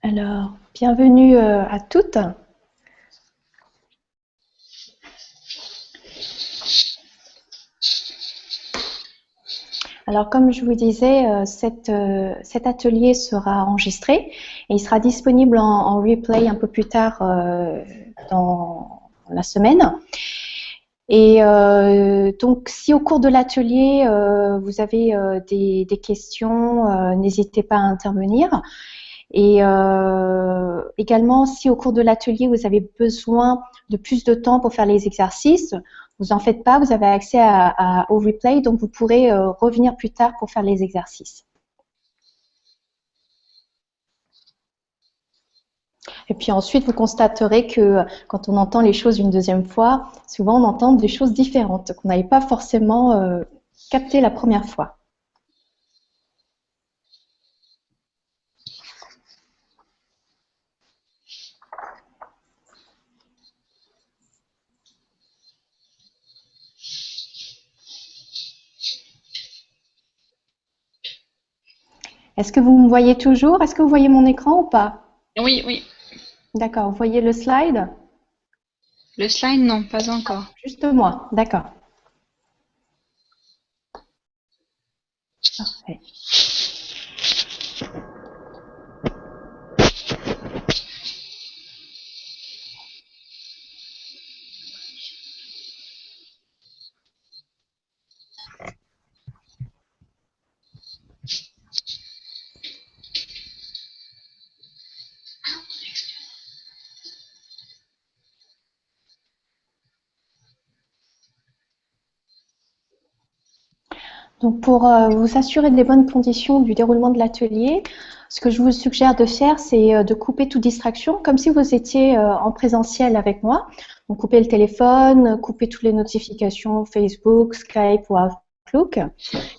Alors, bienvenue à toutes. Alors, comme je vous disais, cet atelier sera enregistré et il sera disponible en replay un peu plus tard dans la semaine. Et donc, si au cours de l'atelier, vous avez des questions, n'hésitez pas à intervenir. Et également, si au cours de l'atelier, vous avez besoin de plus de temps pour faire les exercices, vous en faites pas, vous avez accès au replay, donc vous pourrez revenir plus tard pour faire les exercices. Et puis ensuite, vous constaterez que quand on entend les choses une deuxième fois, souvent on entend des choses différentes qu'on n'avait pas forcément captées la première fois. Est-ce que vous me voyez toujours? Est-ce que vous voyez mon écran ou pas? Oui, oui. D'accord, vous voyez le slide? Le slide, non, pas encore. Juste moi, d'accord. Parfait. Donc pour vous assurer des bonnes conditions du déroulement de l'atelier, ce que je vous suggère de faire, c'est de couper toute distraction, comme si vous étiez en présentiel avec moi. Donc couper le téléphone, couper toutes les notifications Facebook, Skype ou Outlook.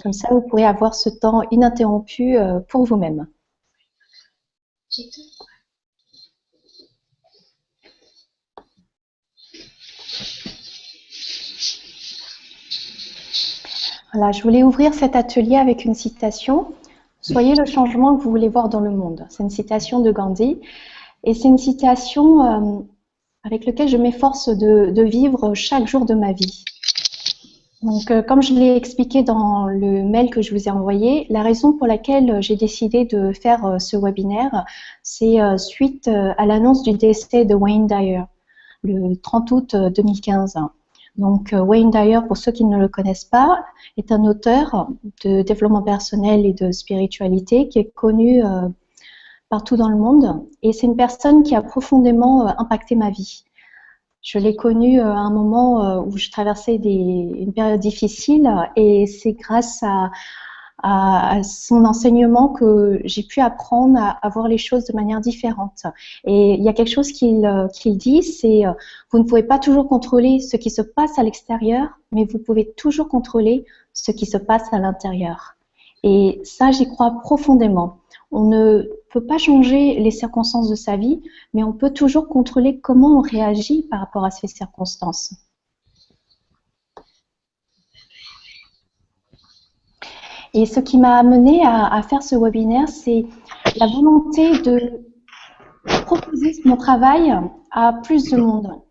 Comme ça, vous pourrez avoir ce temps ininterrompu pour vous-même. Voilà, je voulais ouvrir cet atelier avec une citation. Soyez le changement que vous voulez voir dans le monde. C'est une citation de Gandhi. Et c'est une citation avec laquelle je m'efforce de vivre chaque jour de ma vie. Donc, comme je l'ai expliqué dans le mail que je vous ai envoyé, la raison pour laquelle j'ai décidé de faire ce webinaire, c'est suite à l'annonce du décès de Wayne Dyer, le 30 août 2015. Donc, Wayne Dyer, pour ceux qui ne le connaissent pas, est un auteur de développement personnel et de spiritualité qui est connu partout dans le monde. Et c'est une personne qui a profondément impacté ma vie. Je l'ai connu à un moment où je traversais une période difficile et c'est grâce à son enseignement que j'ai pu apprendre à voir les choses de manière différente. Et il y a quelque chose qu'il dit, c'est vous ne pouvez pas toujours contrôler ce qui se passe à l'extérieur, mais vous pouvez toujours contrôler ce qui se passe à l'intérieur. Et ça, j'y crois profondément. On ne peut pas changer les circonstances de sa vie, mais on peut toujours contrôler comment on réagit par rapport à ces circonstances. Et ce qui m'a amené à faire ce webinaire, c'est la volonté de proposer mon travail à plus de monde.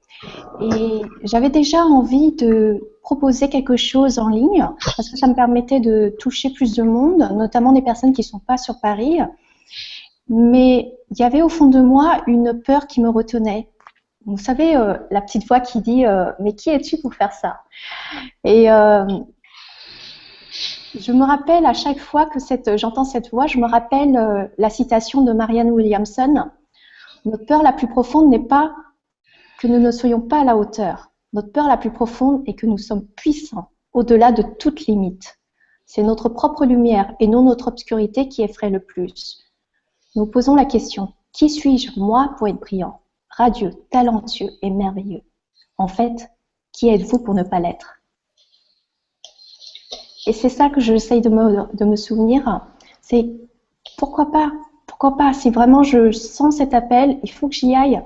Et j'avais déjà envie de proposer quelque chose en ligne parce que ça me permettait de toucher plus de monde, notamment des personnes qui ne sont pas sur Paris. Mais il y avait au fond de moi une peur qui me retenait. Vous savez, la petite voix qui dit mais qui es-tu pour faire ça? Et je me rappelle à chaque fois que j'entends cette voix, je me rappelle la citation de Marianne Williamson. Notre peur la plus profonde n'est pas que nous ne soyons pas à la hauteur. Notre peur la plus profonde est que nous sommes puissants, au-delà de toute limite. C'est notre propre lumière et non notre obscurité qui effraie le plus. Nous posons la question, qui suis-je, moi, pour être brillant, radieux, talentueux et merveilleux? En fait, qui êtes-vous pour ne pas l'être? Et c'est ça que j'essaye de me souvenir, c'est pourquoi pas? Pourquoi pas? Si vraiment je sens cet appel, il faut que j'y aille.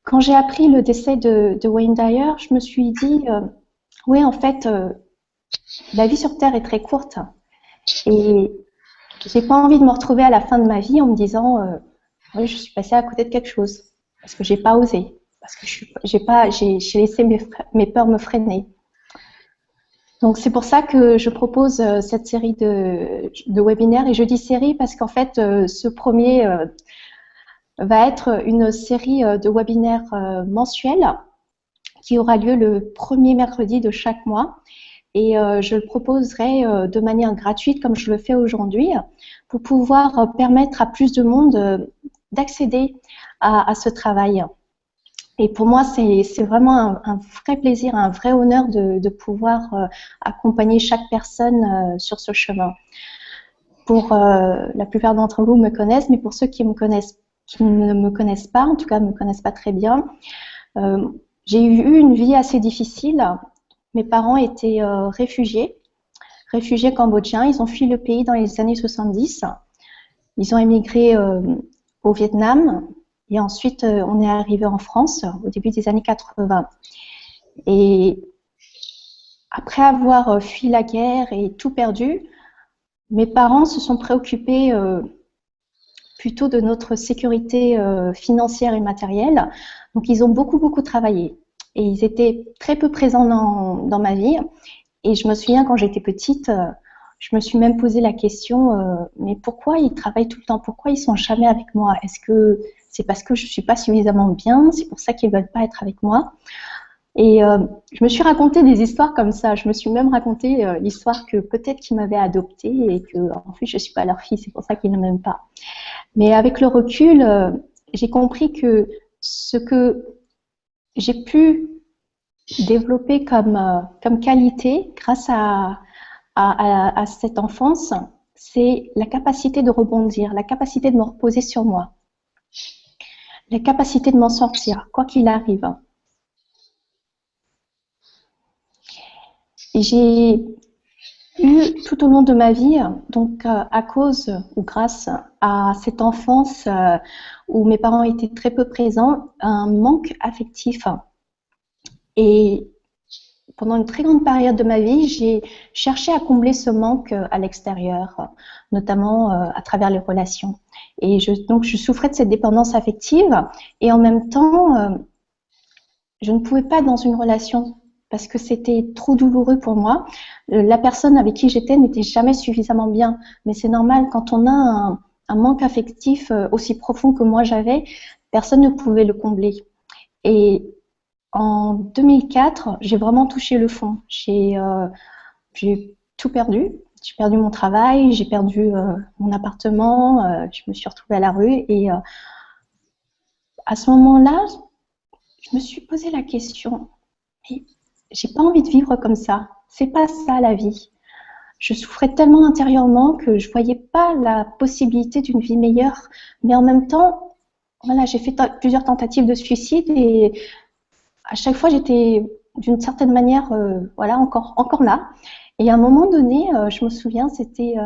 Quand j'ai appris le décès de Wayne Dyer, je me suis dit, oui, en fait, la vie sur Terre est très courte. Et j'ai pas envie de me retrouver à la fin de ma vie en me disant, Oui, je suis passée à côté de quelque chose parce que j'ai pas osé, parce que j'ai laissé mes peurs me freiner. Donc c'est pour ça que je propose cette série de webinaires, et je dis série parce qu'en fait ce premier va être une série de webinaires mensuels qui aura lieu le premier mercredi de chaque mois, et je le proposerai de manière gratuite comme je le fais aujourd'hui pour pouvoir permettre à plus de monde d'accéder à ce travail. Et pour moi, c'est vraiment un vrai plaisir, un vrai honneur de pouvoir accompagner chaque personne sur ce chemin. Pour la plupart d'entre vous me connaissent, mais pour ceux qui ne me connaissent pas, en tout cas ne me connaissent pas très bien, j'ai eu une vie assez difficile. Mes parents étaient réfugiés cambodgiens. Ils ont fui le pays dans les années 70. Ils ont émigré au Vietnam. Et ensuite, on est arrivé en France au début des années 80. Et après avoir fui la guerre et tout perdu, mes parents se sont préoccupés plutôt de notre sécurité financière et matérielle. Donc, ils ont beaucoup travaillé. Et ils étaient très peu présents dans ma vie. Et je me souviens, quand j'étais petite, je me suis même posé la question, mais pourquoi ils travaillent tout le temps? Pourquoi ils sont jamais avec moi? Est-ce que c'est parce que je suis pas suffisamment bien? C'est pour ça qu'ils veulent pas être avec moi? Et je me suis raconté des histoires comme ça. Je me suis même raconté l'histoire que peut-être qu'ils m'avaient adoptée et que en fait je suis pas leur fille. C'est pour ça qu'ils ne m'aiment pas. Mais avec le recul, j'ai compris que ce que j'ai pu développer comme qualité grâce à cette enfance, c'est la capacité de rebondir, la capacité de me reposer sur moi, la capacité de m'en sortir, quoi qu'il arrive. Et j'ai eu tout au long de ma vie, donc à cause ou grâce à cette enfance où mes parents étaient très peu présents, un manque affectif. Et pendant une très grande période de ma vie, j'ai cherché à combler ce manque à l'extérieur, notamment à travers les relations. Et donc, je souffrais de cette dépendance affective, et en même temps, je ne pouvais pas être dans une relation parce que c'était trop douloureux pour moi. La personne avec qui j'étais n'était jamais suffisamment bien, mais c'est normal quand on a un manque affectif aussi profond que moi j'avais, personne ne pouvait le combler. Et en 2004, j'ai vraiment touché le fond. J'ai tout perdu. J'ai perdu mon travail, j'ai perdu mon appartement, je me suis retrouvée à la rue. Et à ce moment-là, je me suis posé la question, mais j'ai pas envie de vivre comme ça. C'est pas ça la vie. Je souffrais tellement intérieurement que je voyais pas la possibilité d'une vie meilleure. Mais en même temps, voilà, j'ai fait plusieurs tentatives de suicide, et à chaque fois, j'étais d'une certaine manière, voilà, encore là. Et à un moment donné, je me souviens, c'était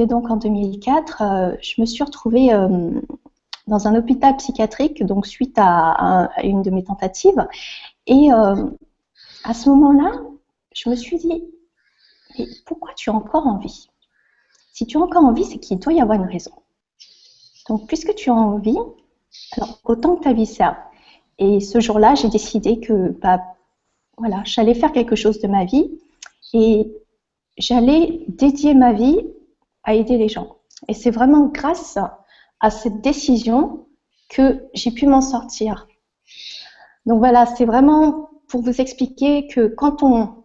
donc en 2004, je me suis retrouvée dans un hôpital psychiatrique, donc suite à une de mes tentatives. Et à ce moment-là, je me suis dit, mais pourquoi tu as encore envie? Si tu as encore envie, c'est qu'il doit y avoir une raison. Donc, puisque tu as envie, alors autant que tu as vu ça. Et ce jour-là, j'ai décidé que voilà, j'allais faire quelque chose de ma vie et j'allais dédier ma vie à aider les gens. Et c'est vraiment grâce à cette décision que j'ai pu m'en sortir. Donc voilà, c'est vraiment pour vous expliquer que quand on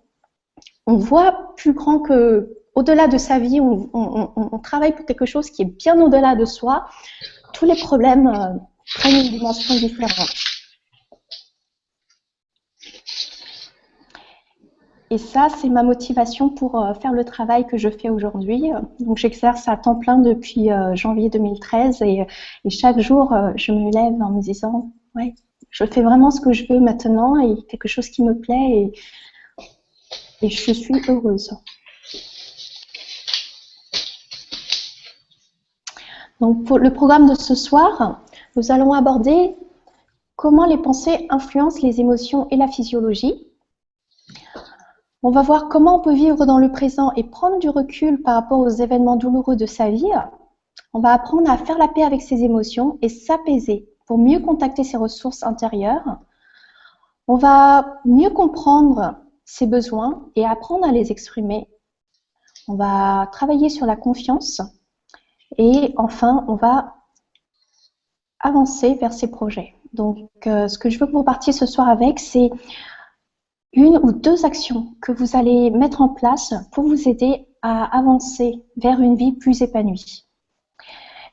voit plus grand que, au-delà de sa vie, on travaille pour quelque chose qui est bien au-delà de soi, tous les problèmes prennent une dimension différente. Et ça, c'est ma motivation pour faire le travail que je fais aujourd'hui. Donc, j'exerce à temps plein depuis janvier 2013, et chaque jour, je me lève en me disant, ouais, je fais vraiment ce que je veux maintenant, et quelque chose qui me plaît, et je suis heureuse. Donc, pour le programme de ce soir, nous allons aborder comment les pensées influencent les émotions et la physiologie. On va voir comment on peut vivre dans le présent et prendre du recul par rapport aux événements douloureux de sa vie. On va apprendre à faire la paix avec ses émotions et s'apaiser pour mieux contacter ses ressources intérieures. On va mieux comprendre ses besoins et apprendre à les exprimer. On va travailler sur la confiance et enfin, on va avancer vers ses projets. Donc, ce que je veux que vous partiez ce soir avec, c'est une ou deux actions que vous allez mettre en place pour vous aider à avancer vers une vie plus épanouie.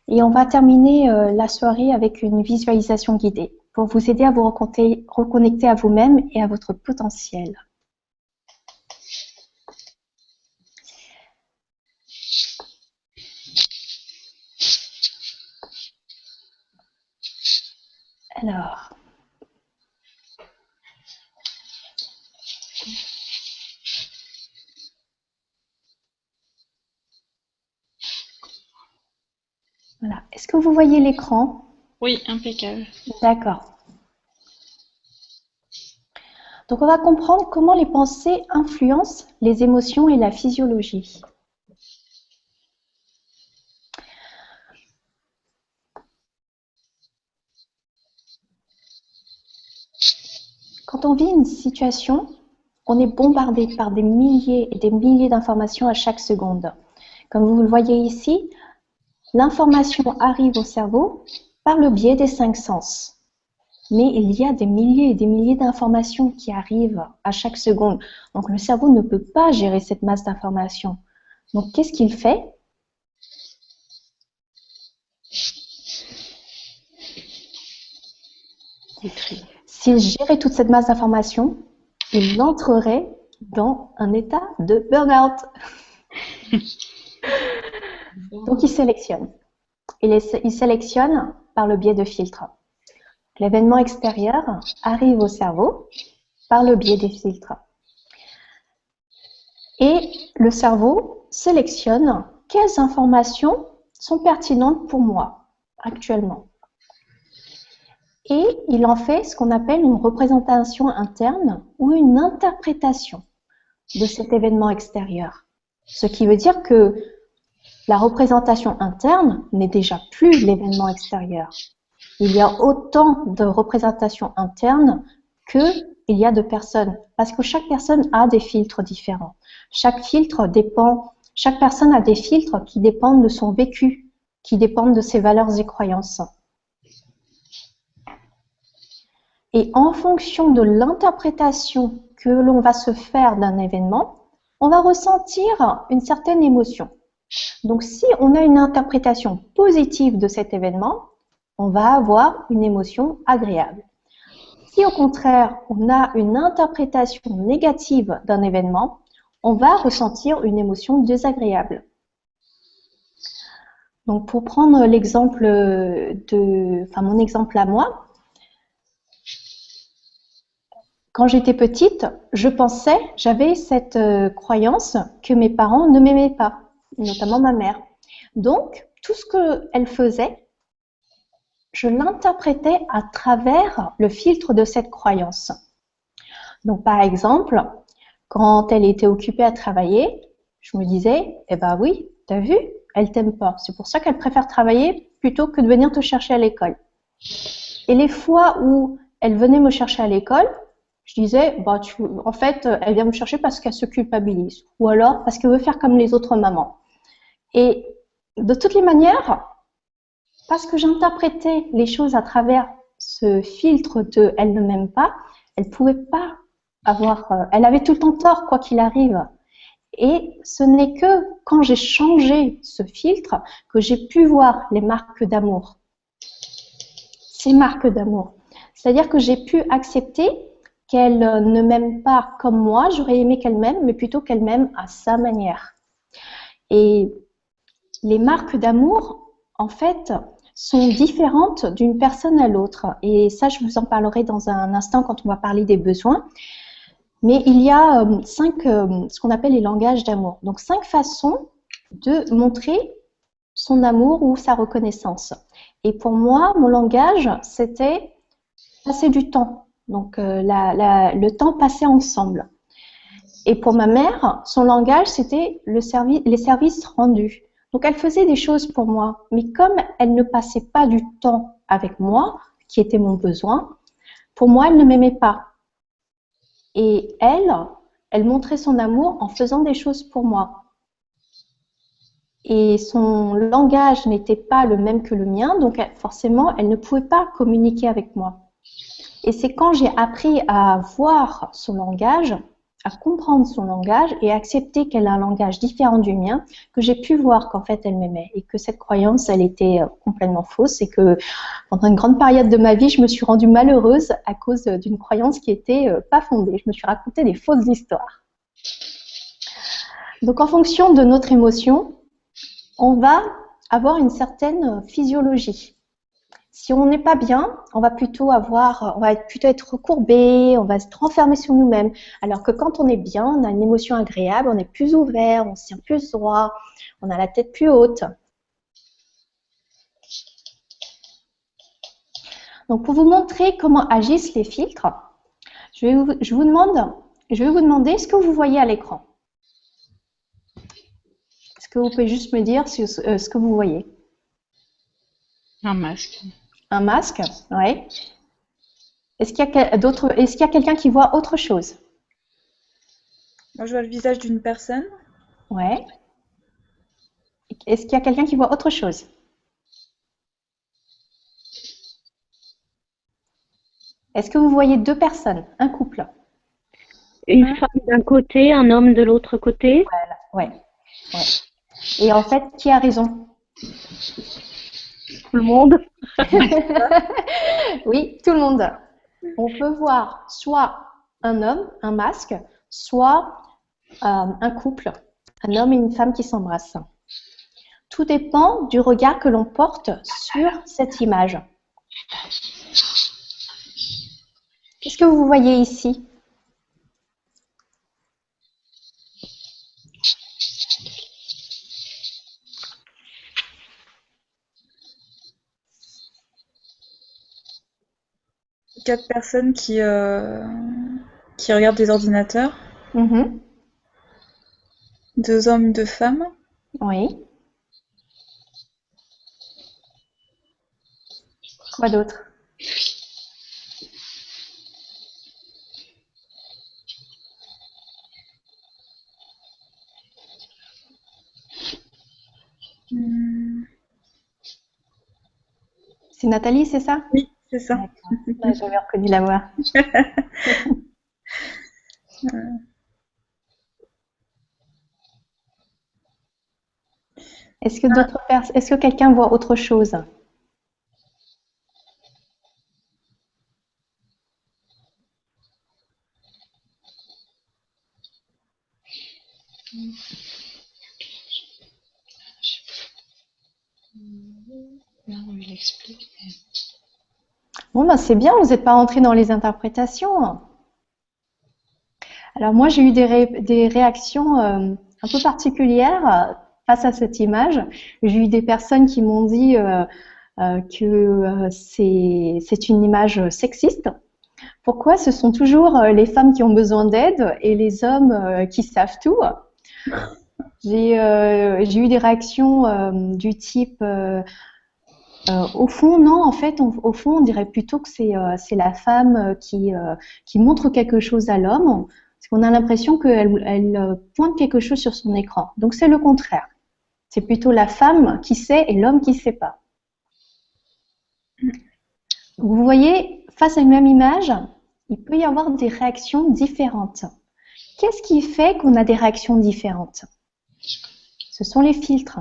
Et on va terminer la soirée avec une visualisation guidée pour vous aider à vous reconnecter à vous-même et à votre potentiel. Alors, voilà. Est-ce que vous voyez l'écran? Oui, impeccable. D'accord. Donc, on va comprendre comment les pensées influencent les émotions et la physiologie. Quand on vit une situation, on est bombardé par des milliers et des milliers d'informations à chaque seconde. Comme vous le voyez ici, l'information arrive au cerveau par le biais des 5 sens. Mais il y a des milliers et des milliers d'informations qui arrivent à chaque seconde. Donc le cerveau ne peut pas gérer cette masse d'informations. Donc qu'est-ce qu'il fait? S'il gérait toute cette masse d'informations, il entrerait dans un état de burn-out. Donc il sélectionne. Il sélectionne par le biais de filtres. L'événement extérieur arrive au cerveau par le biais des filtres. Et le cerveau sélectionne quelles informations sont pertinentes pour moi actuellement. Et il en fait ce qu'on appelle une représentation interne ou une interprétation de cet événement extérieur. Ce qui veut dire que la représentation interne n'est déjà plus l'événement extérieur. Il y a autant de représentations internes qu'il y a de personnes, parce que chaque personne a des filtres différents. Chaque personne a des filtres qui dépendent de son vécu, qui dépendent de ses valeurs et croyances. Et en fonction de l'interprétation que l'on va se faire d'un événement, on va ressentir une certaine émotion. Donc, si on a une interprétation positive de cet événement, on va avoir une émotion agréable. Si au contraire, on a une interprétation négative d'un événement, on va ressentir une émotion désagréable. Donc, pour prendre l'exemple mon exemple à moi, quand j'étais petite, j'avais cette croyance que mes parents ne m'aimaient pas, notamment ma mère. Donc, tout ce qu'elle faisait, je l'interprétais à travers le filtre de cette croyance. Donc, par exemple, quand elle était occupée à travailler, je me disais, eh ben oui, t'as vu, elle t'aime pas. C'est pour ça qu'elle préfère travailler plutôt que de venir te chercher à l'école. Et les fois où elle venait me chercher à l'école, je disais, bah, en fait, elle vient me chercher parce qu'elle se culpabilise. Ou alors parce qu'elle veut faire comme les autres mamans. Et de toutes les manières, parce que j'interprétais les choses à travers ce filtre de « elle ne m'aime pas », elle pouvait pas elle avait tout le temps tort, quoi qu'il arrive. Et ce n'est que quand j'ai changé ce filtre que j'ai pu voir les marques d'amour. Ces marques d'amour. C'est-à-dire que j'ai pu accepter qu'elle ne m'aime pas comme moi, j'aurais aimé qu'elle m'aime, mais plutôt qu'elle m'aime à sa manière. Et les marques d'amour, en fait, sont différentes d'une personne à l'autre. Et ça, je vous en parlerai dans un instant quand on va parler des besoins. Mais il y a ce qu'on appelle les langages d'amour. Donc, 5 façons de montrer son amour ou sa reconnaissance. Et pour moi, mon langage, c'était passer du temps. Donc, le temps passé ensemble. Et pour ma mère, son langage, c'était les services rendus. Donc, elle faisait des choses pour moi. Mais comme elle ne passait pas du temps avec moi, qui était mon besoin, pour moi, elle ne m'aimait pas. Et elle montrait son amour en faisant des choses pour moi. Et son langage n'était pas le même que le mien, donc forcément, elle ne pouvait pas communiquer avec moi. Et c'est quand j'ai appris à voir son langage, à comprendre son langage et à accepter qu'elle a un langage différent du mien, que j'ai pu voir qu'en fait elle m'aimait et que cette croyance, elle était complètement fausse et que pendant une grande période de ma vie, je me suis rendue malheureuse à cause d'une croyance qui était pas fondée. Je me suis raconté des fausses histoires. Donc en fonction de notre émotion, on va avoir une certaine physiologie. Si on n'est pas bien, on va plutôt être courbé, on va se renfermer sur nous-mêmes. Alors que quand on est bien, on a une émotion agréable, on est plus ouvert, on se tient plus droit, on a la tête plus haute. Donc pour vous montrer comment agissent les filtres, je vais vous demander ce que vous voyez à l'écran. Est-ce que vous pouvez juste me dire ce que vous voyez? Un masque. Un masque, oui. Est-ce qu'il y a quelqu'un qui voit autre chose? Moi, je vois le visage d'une personne. Ouais. Est-ce qu'il y a quelqu'un qui voit autre chose? Est-ce que vous voyez deux personnes, un couple? Une femme d'un côté, un homme de l'autre côté. Voilà, ouais. Et en fait, qui a raison? Tout le monde. Oui, tout le monde. On peut voir soit un homme, un masque, soit un couple, un homme et une femme qui s'embrassent. Tout dépend du regard que l'on porte sur cette image. Qu'est-ce que vous voyez ici? Quatre personnes qui regardent des ordinateurs. Mm-hmm. Deux hommes, deux femmes. Oui. Quoi d'autre? C'est Nathalie, c'est ça? Oui, c'est ça. D'accord. J'avais reconnu la voix. Est-ce que quelqu'un voit autre chose? Non, il explique. Bon, ben c'est bien, vous n'êtes pas rentré dans les interprétations. Alors moi, j'ai eu des réactions un peu particulières face à cette image. J'ai eu des personnes qui m'ont dit que c'est une image sexiste. Pourquoi ce sont toujours les femmes qui ont besoin d'aide et les hommes qui savent tout? J'ai eu des réactions du type au fond, non, en fait, au fond, on dirait plutôt que c'est la femme qui montre quelque chose à l'homme, parce qu'on a l'impression qu'elle pointe quelque chose sur son écran. Donc, c'est le contraire. C'est plutôt la femme qui sait et l'homme qui ne sait pas. Vous voyez, face à une même image, il peut y avoir des réactions différentes. Qu'est-ce qui fait qu'on a des réactions différentes? Ce sont les filtres.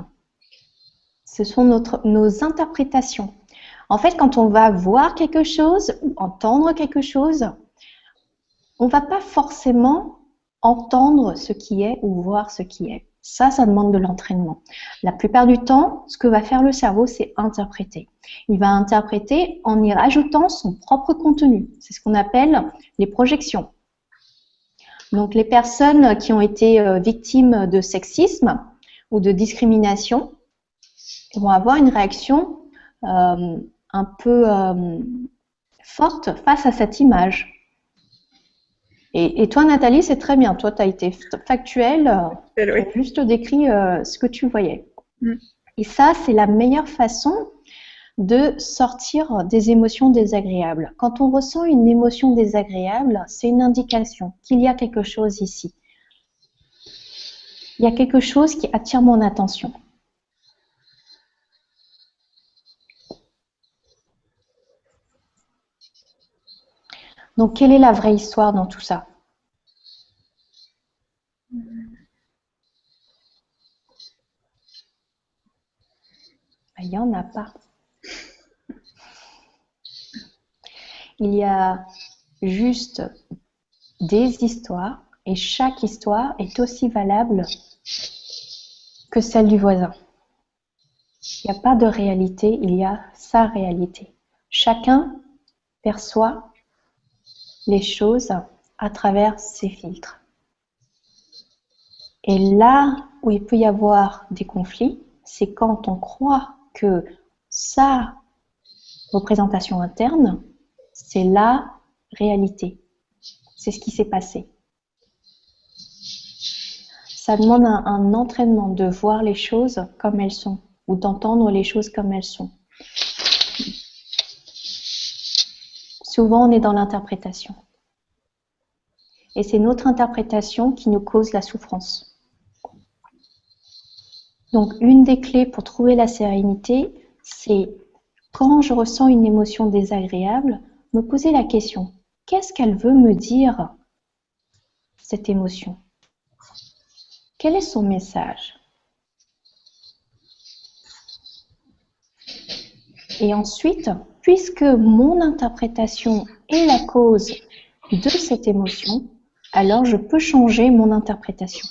Ce sont nos interprétations. En fait, quand on va voir quelque chose ou entendre quelque chose, on ne va pas forcément entendre ce qui est ou voir ce qui est. Ça demande de l'entraînement. La plupart du temps, ce que va faire le cerveau, c'est interpréter. Il va interpréter en y rajoutant son propre contenu. C'est ce qu'on appelle les projections. Donc, les personnes qui ont été victimes de sexisme ou de discrimination vont avoir une réaction un peu forte face à cette image. Et toi, Nathalie, c'est très bien. Toi, tu as été factuelle, tu as juste décrit ce que tu voyais. Mm. Et ça, c'est la meilleure façon de sortir des émotions désagréables. Quand on ressent une émotion désagréable, c'est une indication qu'il y a quelque chose ici. Il y a quelque chose qui attire mon attention. Donc, quelle est la vraie histoire dans tout ça? Il n'y en a pas. Il y a juste des histoires et chaque histoire est aussi valable que celle du voisin. Il n'y a pas de réalité, il y a sa réalité. Chacun perçoit les choses à travers ses filtres. Et là où il peut y avoir des conflits, c'est quand on croit que sa représentation interne, c'est la réalité. C'est ce qui s'est passé. Ça demande un entraînement de voir les choses comme elles sont ou d'entendre les choses comme elles sont. Souvent, on est dans l'interprétation. Et c'est notre interprétation qui nous cause la souffrance. Donc, une des clés pour trouver la sérénité, c'est quand je ressens une émotion désagréable, me poser la question, qu'est-ce qu'elle veut me dire, cette émotion? Quel est son message? Et ensuite, puisque mon interprétation est la cause de cette émotion, alors je peux changer mon interprétation.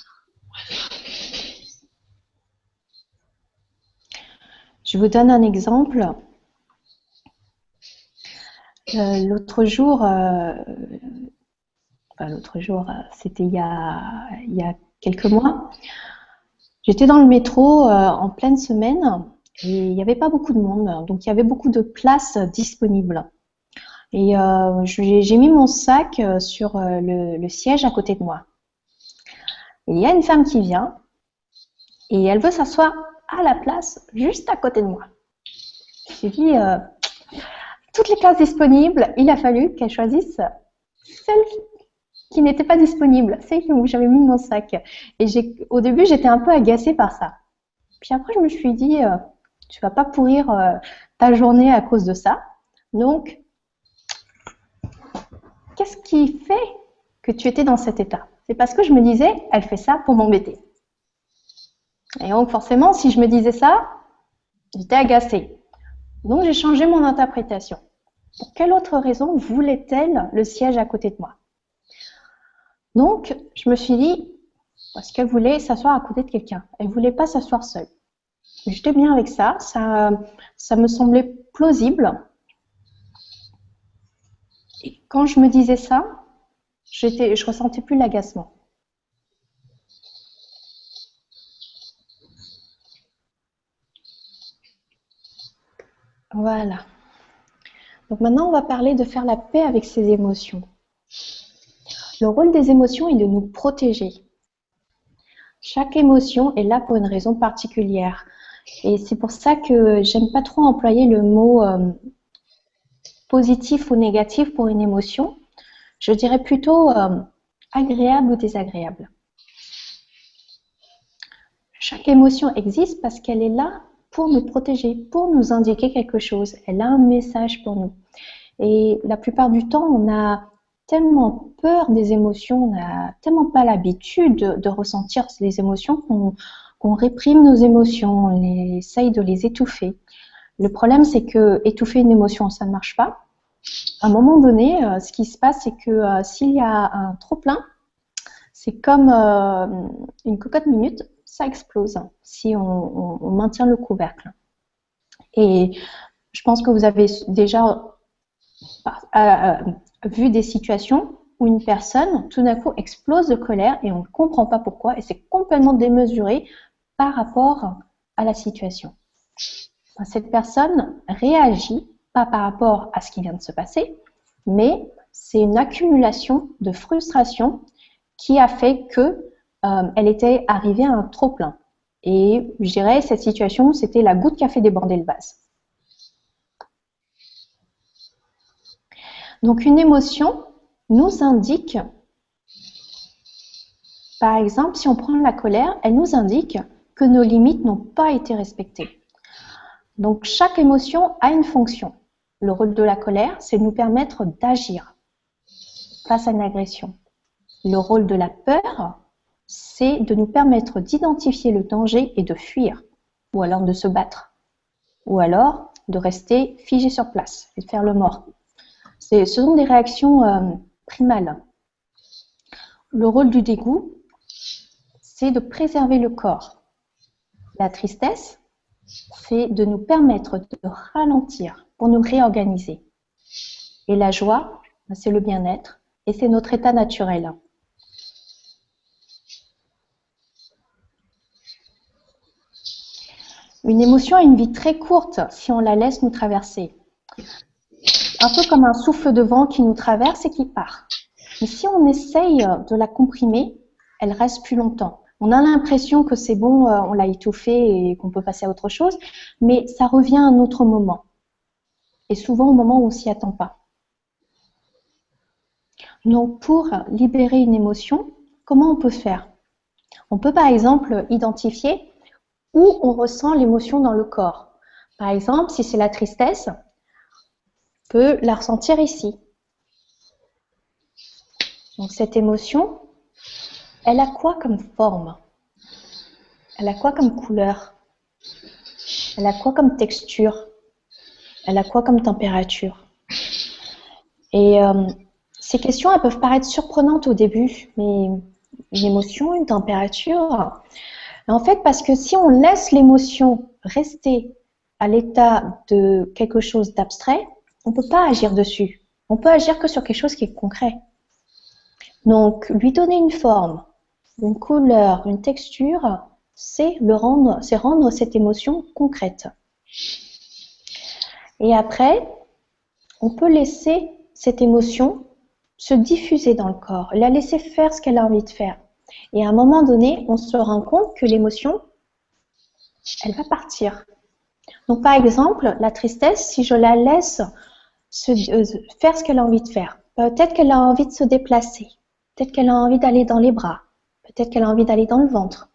Je vous donne un exemple. L'autre jour, c'était il y a quelques mois, j'étais dans le métro en pleine semaine et il n'y avait pas beaucoup de monde, donc il y avait beaucoup de places disponibles. Et j'ai mis mon sac sur le siège à côté de moi. Et il y a une femme qui vient et elle veut s'asseoir à la place juste à côté de moi. J'ai dit, toutes les places disponibles, il a fallu qu'elle choisisse celle qui n'était pas disponible, celle où j'avais mis mon sac. Et au début, j'étais un peu agacée par ça. Puis après, je me suis dit, tu vas pas pourrir ta journée à cause de ça. Donc, qu'est-ce qui fait que tu étais dans cet état? C'est parce que je me disais, elle fait ça pour m'embêter. Et donc, forcément, si je me disais ça, j'étais agacée. Donc, j'ai changé mon interprétation. Pour quelle autre raison voulait-elle le siège à côté de moi? Donc, je me suis dit, parce qu'elle voulait s'asseoir à côté de quelqu'un. Elle ne voulait pas s'asseoir seule. J'étais bien avec ça, ça me semblait plausible. Et quand je me disais ça, je ressentais plus l'agacement. Voilà. Donc maintenant, on va parler de faire la paix avec ses émotions. Le rôle des émotions est de nous protéger. Chaque émotion est là pour une raison particulière. Et c'est pour ça que j'aime pas trop employer le mot positif ou négatif pour une émotion. Je dirais plutôt agréable ou désagréable. Chaque émotion existe parce qu'elle est là pour nous protéger, pour nous indiquer quelque chose. Elle a un message pour nous. Et la plupart du temps, on a tellement peur des émotions, on n'a tellement pas l'habitude de ressentir les émotions qu'on réprime nos émotions, on essaye de les étouffer. Le problème, c'est que étouffer une émotion, ça ne marche pas. À un moment donné, ce qui se passe, c'est que s'il y a un trop-plein, c'est comme une cocotte minute, ça explose si on maintient le couvercle. Et je pense que vous avez déjà vu des situations où une personne, tout d'un coup, explose de colère et on ne comprend pas pourquoi et c'est complètement démesuré par rapport à la situation. Cette personne réagit pas par rapport à ce qui vient de se passer, mais c'est une accumulation de frustration qui a fait que elle était arrivée à un trop-plein. Et je dirais, cette situation, c'était la goutte qui a fait déborder le vase. Donc, une émotion nous indique, par exemple, si on prend la colère, elle nous indique que nos limites n'ont pas été respectées. Donc, chaque émotion a une fonction. Le rôle de la colère, c'est de nous permettre d'agir face à une agression. Le rôle de la peur, c'est de nous permettre d'identifier le danger et de fuir, ou alors de se battre, ou alors de rester figé sur place et de faire le mort. Ce sont des réactions primales. Le rôle du dégoût, c'est de préserver le corps. La tristesse, c'est de nous permettre de ralentir pour nous réorganiser. Et la joie, c'est le bien-être et c'est notre état naturel. Une émotion a une vie très courte si on la laisse nous traverser. Un peu comme un souffle de vent qui nous traverse et qui part. Mais si on essaye de la comprimer, elle reste plus longtemps. On a l'impression que c'est bon, on l'a étouffée et qu'on peut passer à autre chose, mais ça revient à un autre moment. Et souvent au moment où on s'y attend pas. Donc pour libérer une émotion, comment on peut faire? On peut par exemple identifier où on ressent l'émotion dans le corps. Par exemple, si c'est la tristesse, on peut la ressentir ici. Donc cette émotion, elle a quoi comme forme? Elle a quoi comme couleur? Elle a quoi comme texture? Elle a quoi comme température? Et ces questions, elles peuvent paraître surprenantes au début, mais une émotion, une température... En fait, parce que si on laisse l'émotion rester à l'état de quelque chose d'abstrait, on ne peut pas agir dessus. On peut agir que sur quelque chose qui est concret. Donc, lui donner une forme, une couleur, une texture, c'est rendre cette émotion concrète. Et après, on peut laisser cette émotion se diffuser dans le corps, la laisser faire ce qu'elle a envie de faire. Et à un moment donné, on se rend compte que l'émotion, elle va partir. Donc par exemple, la tristesse, si je la laisse faire ce qu'elle a envie de faire, peut-être qu'elle a envie de se déplacer, peut-être qu'elle a envie d'aller dans les bras, peut-être qu'elle a envie d'aller dans le ventre,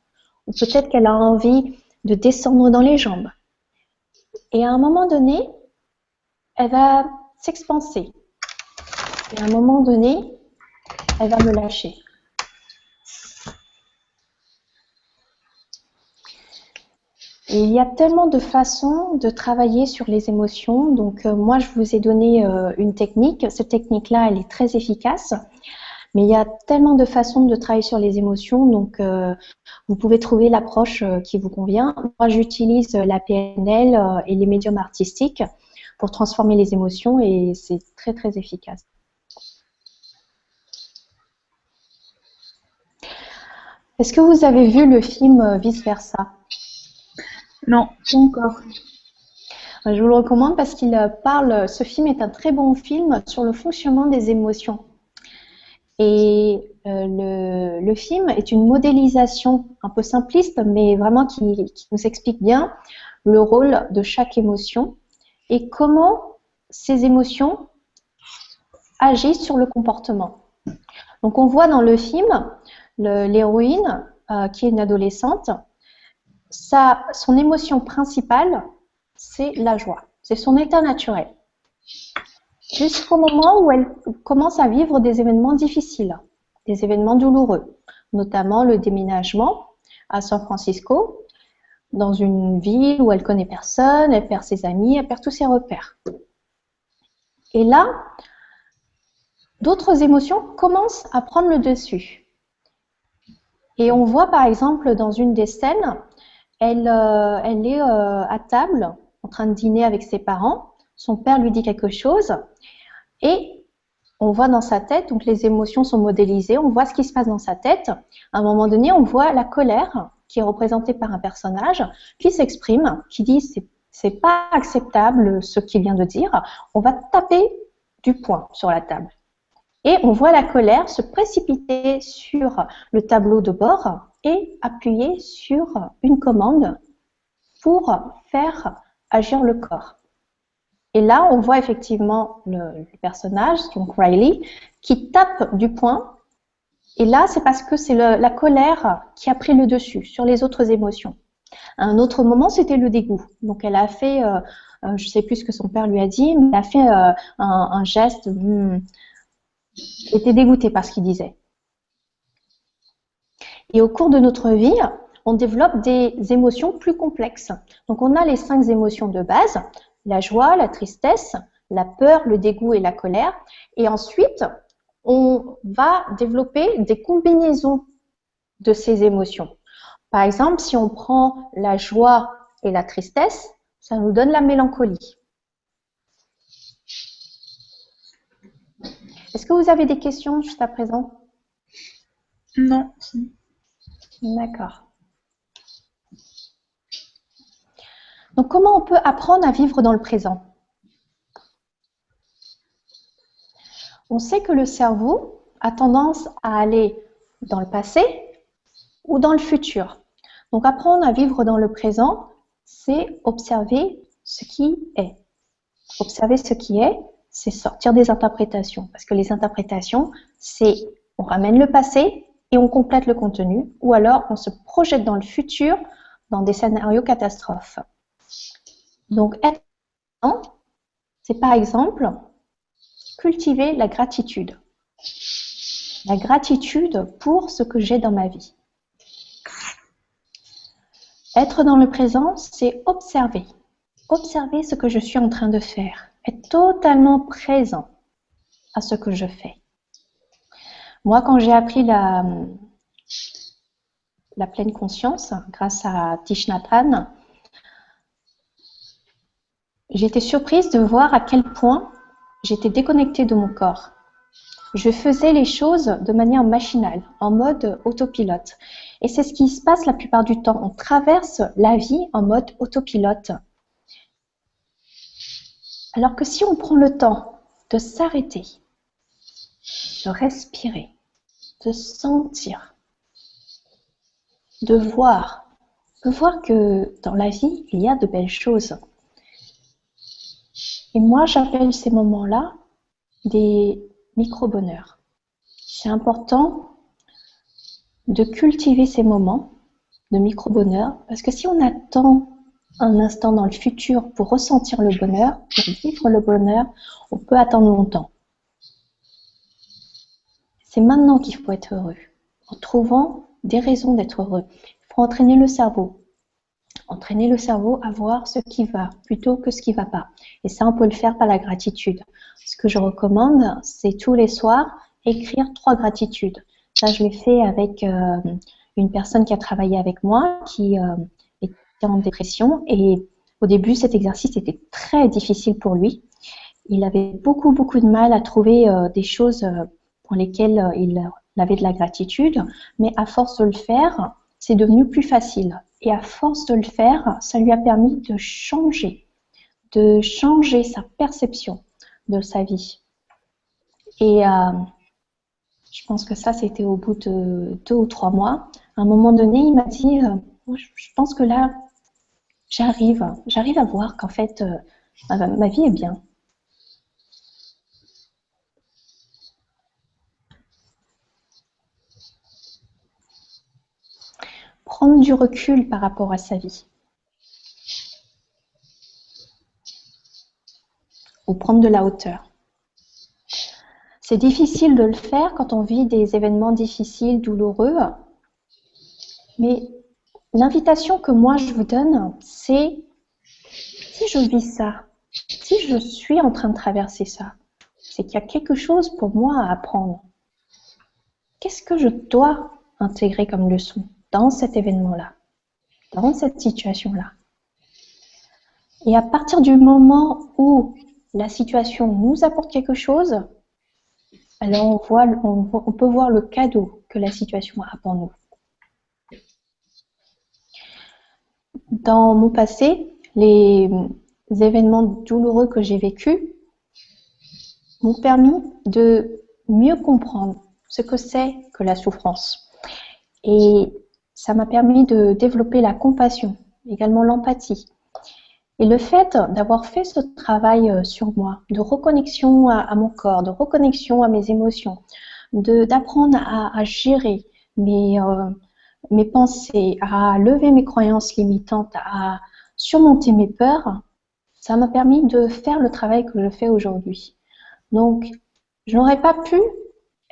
ou peut-être qu'elle a envie de descendre dans les jambes. Et à un moment donné, elle va s'expanser. Et à un moment donné, elle va me lâcher. Et il y a tellement de façons de travailler sur les émotions. Donc moi, je vous ai donné une technique. Cette technique-là, elle est très efficace. Mais il y a tellement de façons de travailler sur les émotions. Donc vous pouvez trouver l'approche qui vous convient. Moi, j'utilise la PNL et les médiums artistiques pour transformer les émotions et c'est très, très efficace. Est-ce que vous avez vu le film Vice Versa? Non, pas encore. Je vous le recommande parce qu'il parle, ce film est un très bon film sur le fonctionnement des émotions. Et le film est une modélisation un peu simpliste, mais vraiment qui nous explique bien le rôle de chaque émotion et comment ces émotions agissent sur le comportement. Donc on voit dans le film l'héroïne, qui est une adolescente, son émotion principale, c'est la joie. C'est son état naturel. Jusqu'au moment où elle commence à vivre des événements difficiles, des événements douloureux, notamment le déménagement à San Francisco, dans une ville où elle connaît personne, elle perd ses amis, elle perd tous ses repères. Et là, d'autres émotions commencent à prendre le dessus. Et on voit par exemple dans une des scènes, elle est à table, en train de dîner avec ses parents. Son père lui dit quelque chose et on voit dans sa tête, donc les émotions sont modélisées, on voit ce qui se passe dans sa tête. À un moment donné, on voit la colère qui est représentée par un personnage qui s'exprime, qui dit c'est pas acceptable ce qu'il vient de dire, on va taper du poing sur la table. Et on voit la colère se précipiter sur le tableau de bord et appuyer sur une commande pour faire agir le corps. Et là, on voit effectivement le personnage, donc Riley, qui tape du poing. Et là, c'est parce que c'est la colère qui a pris le dessus sur les autres émotions. À un autre moment, c'était le dégoût. Donc, elle a fait, je ne sais plus ce que son père lui a dit, mais elle a fait un geste. Elle était dégoûtée par ce qu'il disait. Et au cours de notre vie, on développe des émotions plus complexes. Donc, on a les 5 émotions de base, la joie, la tristesse, la peur, le dégoût et la colère. Et ensuite, on va développer des combinaisons de ces émotions. Par exemple, si on prend la joie et la tristesse, ça nous donne la mélancolie. Est-ce que vous avez des questions juste à présent? Non. D'accord. Donc, comment on peut apprendre à vivre dans le présent? On sait que le cerveau a tendance à aller dans le passé ou dans le futur. Donc, apprendre à vivre dans le présent, c'est observer ce qui est. Observer ce qui est, c'est sortir des interprétations. Parce que les interprétations, c'est on ramène le passé et on complète le contenu, ou alors on se projette dans le futur, dans des scénarios catastrophes. Donc, être présent, c'est par exemple cultiver la gratitude. La gratitude pour ce que j'ai dans ma vie. Être dans le présent, c'est observer. Observer ce que je suis en train de faire. Être totalement présent à ce que je fais. Moi, quand j'ai appris la pleine conscience, grâce à Thich Nhat Hanh, j'ai été surprise de voir à quel point j'étais déconnectée de mon corps. Je faisais les choses de manière machinale, en mode autopilote. Et c'est ce qui se passe la plupart du temps. On traverse la vie en mode autopilote. Alors que si on prend le temps de s'arrêter, de respirer, de sentir, de voir que dans la vie, il y a de belles choses. Et moi, j'appelle ces moments-là des micro-bonheurs. C'est important de cultiver ces moments de micro-bonheur parce que si on attend un instant dans le futur pour ressentir le bonheur, pour vivre le bonheur, on peut attendre longtemps. C'est maintenant qu'il faut être heureux, en trouvant des raisons d'être heureux. Il faut entraîner le cerveau. Entraîner le cerveau à voir ce qui va plutôt que ce qui ne va pas. Et ça, on peut le faire par la gratitude. Ce que je recommande, c'est tous les soirs, écrire 3 gratitudes. Ça, je l'ai fait avec une personne qui a travaillé avec moi, qui était en dépression. Et au début, cet exercice était très difficile pour lui. Il avait beaucoup de mal à trouver des choses pour lesquelles il avait de la gratitude. Mais à force de le faire, c'est devenu plus facile. Et à force de le faire, ça lui a permis de changer sa perception de sa vie. Et je pense que ça, c'était au bout de 2 ou 3 mois. À un moment donné, il m'a dit, je pense que là, j'arrive à voir qu'en fait, ma vie est bien. Prendre du recul par rapport à sa vie. Ou prendre de la hauteur. C'est difficile de le faire quand on vit des événements difficiles, douloureux. Mais l'invitation que moi je vous donne, c'est si je vis ça, si je suis en train de traverser ça, c'est qu'il y a quelque chose pour moi à apprendre. Qu'est-ce que je dois intégrer comme leçon dans cet événement-là, dans cette situation-là? Et à partir du moment où la situation nous apporte quelque chose, alors on peut voir le cadeau que la situation a pour nous. Dans mon passé, les événements douloureux que j'ai vécus m'ont permis de mieux comprendre ce que c'est que la souffrance. Et ça m'a permis de développer la compassion, également l'empathie. Et le fait d'avoir fait ce travail sur moi, de reconnexion à mon corps, de reconnexion à mes émotions, d'apprendre à gérer mes pensées, à lever mes croyances limitantes, à surmonter mes peurs, ça m'a permis de faire le travail que je fais aujourd'hui. Donc, je n'aurais pas pu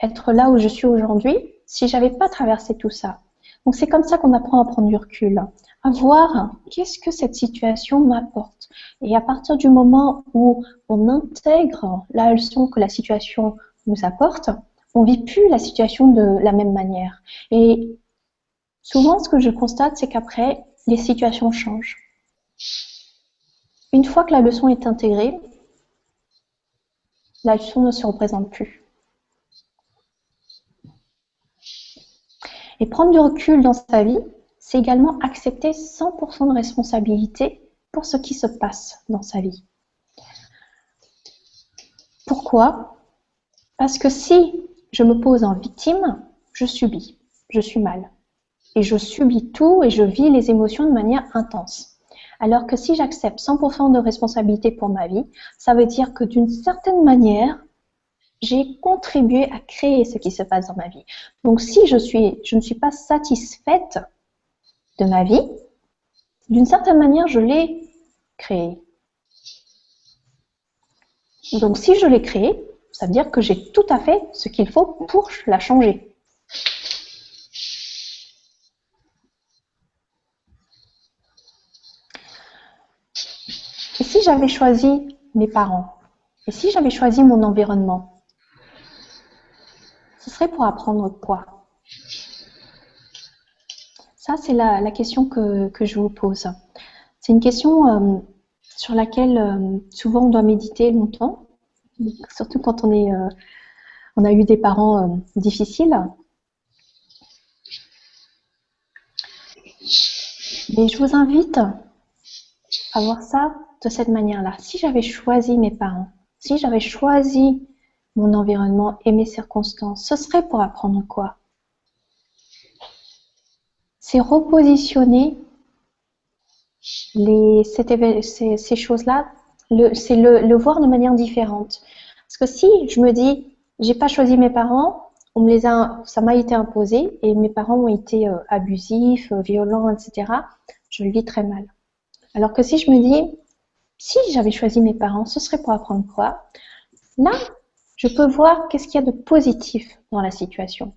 être là où je suis aujourd'hui si j'avais pas traversé tout ça. Donc, c'est comme ça qu'on apprend à prendre du recul, à voir qu'est-ce que cette situation m'apporte. Et à partir du moment où on intègre la leçon que la situation nous apporte, on vit plus la situation de la même manière. Et souvent, ce que je constate, c'est qu'après, les situations changent. Une fois que la leçon est intégrée, la leçon ne se représente plus. Et prendre du recul dans sa vie, c'est également accepter 100% de responsabilité pour ce qui se passe dans sa vie. Pourquoi? Parce que si je me pose en victime, je subis, je suis mal. Et je subis tout et je vis les émotions de manière intense. Alors que si j'accepte 100% de responsabilité pour ma vie, ça veut dire que d'une certaine manière, j'ai contribué à créer ce qui se passe dans ma vie. Donc si je ne suis pas satisfaite de ma vie, d'une certaine manière, je l'ai créée. Donc si je l'ai créée, ça veut dire que j'ai tout à fait ce qu'il faut pour la changer. Et si j'avais choisi mes parents, et si j'avais choisi mon environnement, ce serait pour apprendre quoi? Ça, c'est la question que je vous pose. C'est une question sur laquelle souvent on doit méditer longtemps, surtout quand on a eu des parents difficiles. Mais je vous invite à voir ça de cette manière-là. Si j'avais choisi mes parents, si j'avais choisi mon environnement et mes circonstances, ce serait pour apprendre quoi? C'est repositionner ces choses-là, c'est le voir de manière différente. Parce que si je me dis, j'ai pas choisi mes parents, ça m'a été imposé et mes parents ont été abusifs, violents, etc., je le vis très mal. Alors que si je me dis, si j'avais choisi mes parents, ce serait pour apprendre quoi? Là, je peux voir qu'est-ce qu'il y a de positif dans la situation.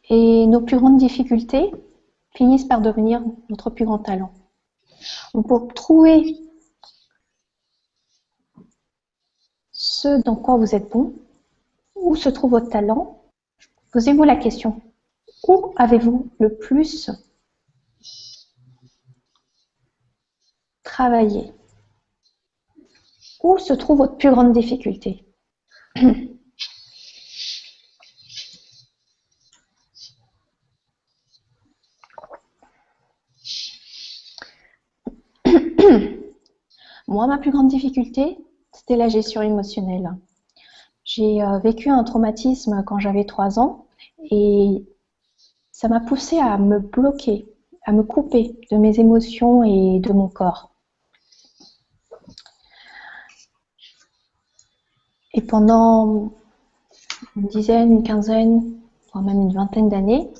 Et nos plus grandes difficultés finissent par devenir notre plus grand talent. Donc pour trouver ce dans quoi vous êtes bon, où se trouve votre talent, posez-vous la question, où avez-vous le plus travaillé? Où se trouve votre plus grande difficulté? Moi, ma plus grande difficulté, c'était la gestion émotionnelle. J'ai vécu un traumatisme quand j'avais 3 ans et ça m'a poussée à me bloquer, à me couper de mes émotions et de mon corps. Et pendant une dizaine, une quinzaine, voire même une vingtaine d'années,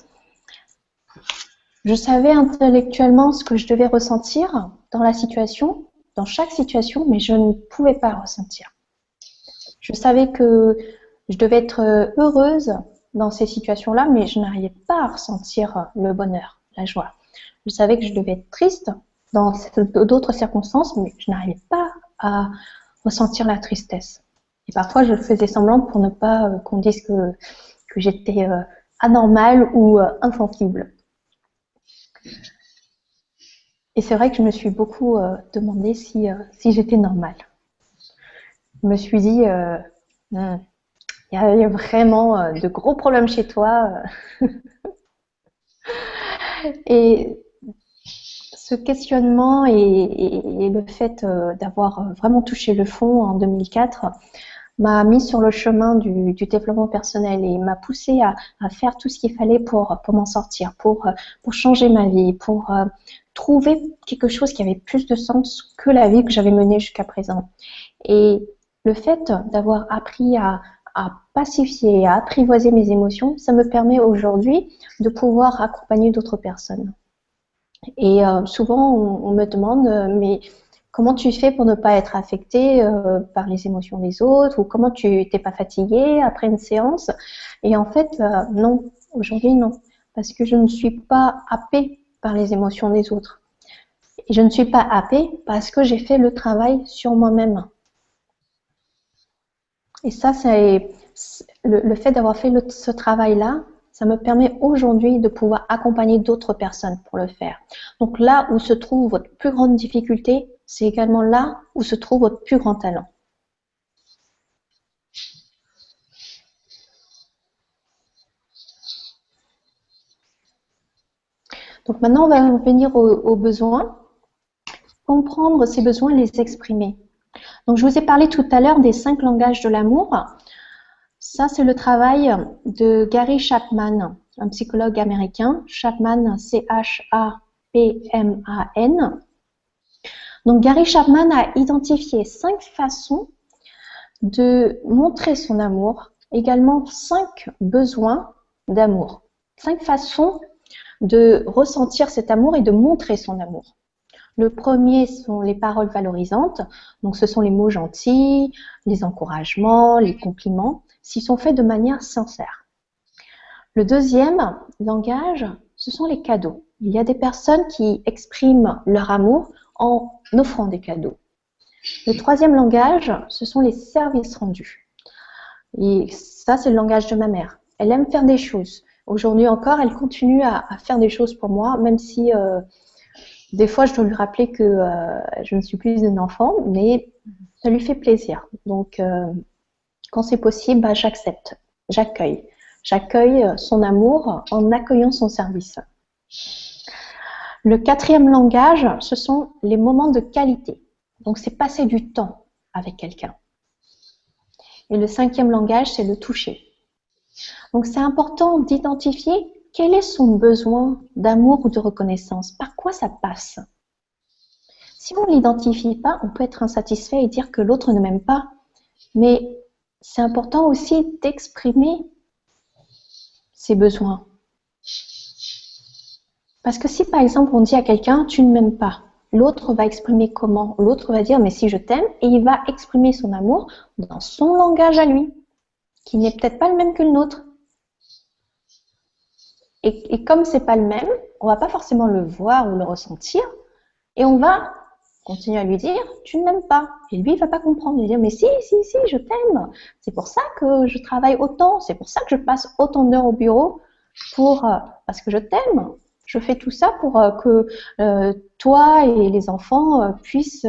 je savais intellectuellement ce que je devais ressentir dans la situation, dans chaque situation, mais je ne pouvais pas ressentir. Je savais que je devais être heureuse dans ces situations-là, mais je n'arrivais pas à ressentir le bonheur, la joie. Je savais que je devais être triste dans d'autres circonstances, mais je n'arrivais pas à ressentir la tristesse. Et parfois, je faisais semblant pour ne pas qu'on dise que j'étais anormale ou insensible. Et c'est vrai que je me suis beaucoup demandé si j'étais normale. Je me suis dit, il y a vraiment de gros problèmes chez toi. Et ce questionnement et le fait d'avoir vraiment touché le fond en 2004 m'a mis sur le chemin du développement personnel et m'a poussé à faire tout ce qu'il fallait pour m'en sortir, pour changer ma vie, pour trouver quelque chose qui avait plus de sens que la vie que j'avais menée jusqu'à présent. Et le fait d'avoir appris à pacifier, à apprivoiser mes émotions, ça me permet aujourd'hui de pouvoir accompagner d'autres personnes. Et souvent, on me demande, mais comment tu fais pour ne pas être affecté par les émotions des autres, ou comment tu t'es pas fatigué après une séance? Et en fait, non, aujourd'hui non, parce que je ne suis pas happée par les émotions des autres. Et je ne suis pas happée parce que j'ai fait le travail sur moi-même. Et ça, c'est le fait d'avoir fait ce travail-là, ça me permet aujourd'hui de pouvoir accompagner d'autres personnes pour le faire. Donc là où se trouve votre plus grande difficulté, c'est également là où se trouve votre plus grand talent. Donc maintenant, on va venir aux besoins. Comprendre ces besoins et les exprimer. Donc je vous ai parlé tout à l'heure des 5 langages de l'amour. Ça, c'est le travail de Gary Chapman, un psychologue américain. Chapman, C-H-A-P-M-A-N. Donc, Gary Chapman a identifié 5 façons de montrer son amour, également 5 besoins d'amour. 5 façons de ressentir cet amour et de montrer son amour. Le premier sont les paroles valorisantes, donc ce sont les mots gentils, les encouragements, les compliments, s'ils sont faits de manière sincère. Le deuxième langage, ce sont les cadeaux. Il y a des personnes qui expriment leur amour en offrant des cadeaux. Le troisième langage, ce sont les services rendus. Et ça, c'est le langage de ma mère. Elle aime faire des choses. Aujourd'hui encore, elle continue à faire des choses pour moi, même si des fois, je dois lui rappeler que je ne suis plus un enfant, mais ça lui fait plaisir. Donc, quand c'est possible, bah, j'accepte, j'accueille. J'accueille son amour en accueillant son service. Le quatrième langage, ce sont les moments de qualité. Donc, c'est passer du temps avec quelqu'un. Et le cinquième langage, c'est le toucher. Donc, c'est important d'identifier quel est son besoin d'amour ou de reconnaissance. Par quoi ça passe? Si on ne l'identifie pas, on peut être insatisfait et dire que l'autre ne m'aime pas. Mais c'est important aussi d'exprimer ses besoins. Parce que si par exemple on dit à quelqu'un « tu ne m'aimes pas », l'autre va exprimer comment? L'autre va dire « mais si je t'aime » et il va exprimer son amour dans son langage à lui, qui n'est peut-être pas le même que le nôtre. Et comme c'est pas le même, on va pas forcément le voir ou le ressentir et on va continuer à lui dire « tu ne m'aimes pas ». Et lui, il va pas comprendre. Il va dire « mais si, je t'aime. C'est pour ça que je travaille autant. C'est pour ça que je passe autant d'heures au bureau parce que je t'aime. Je fais tout ça pour que toi et les enfants puissent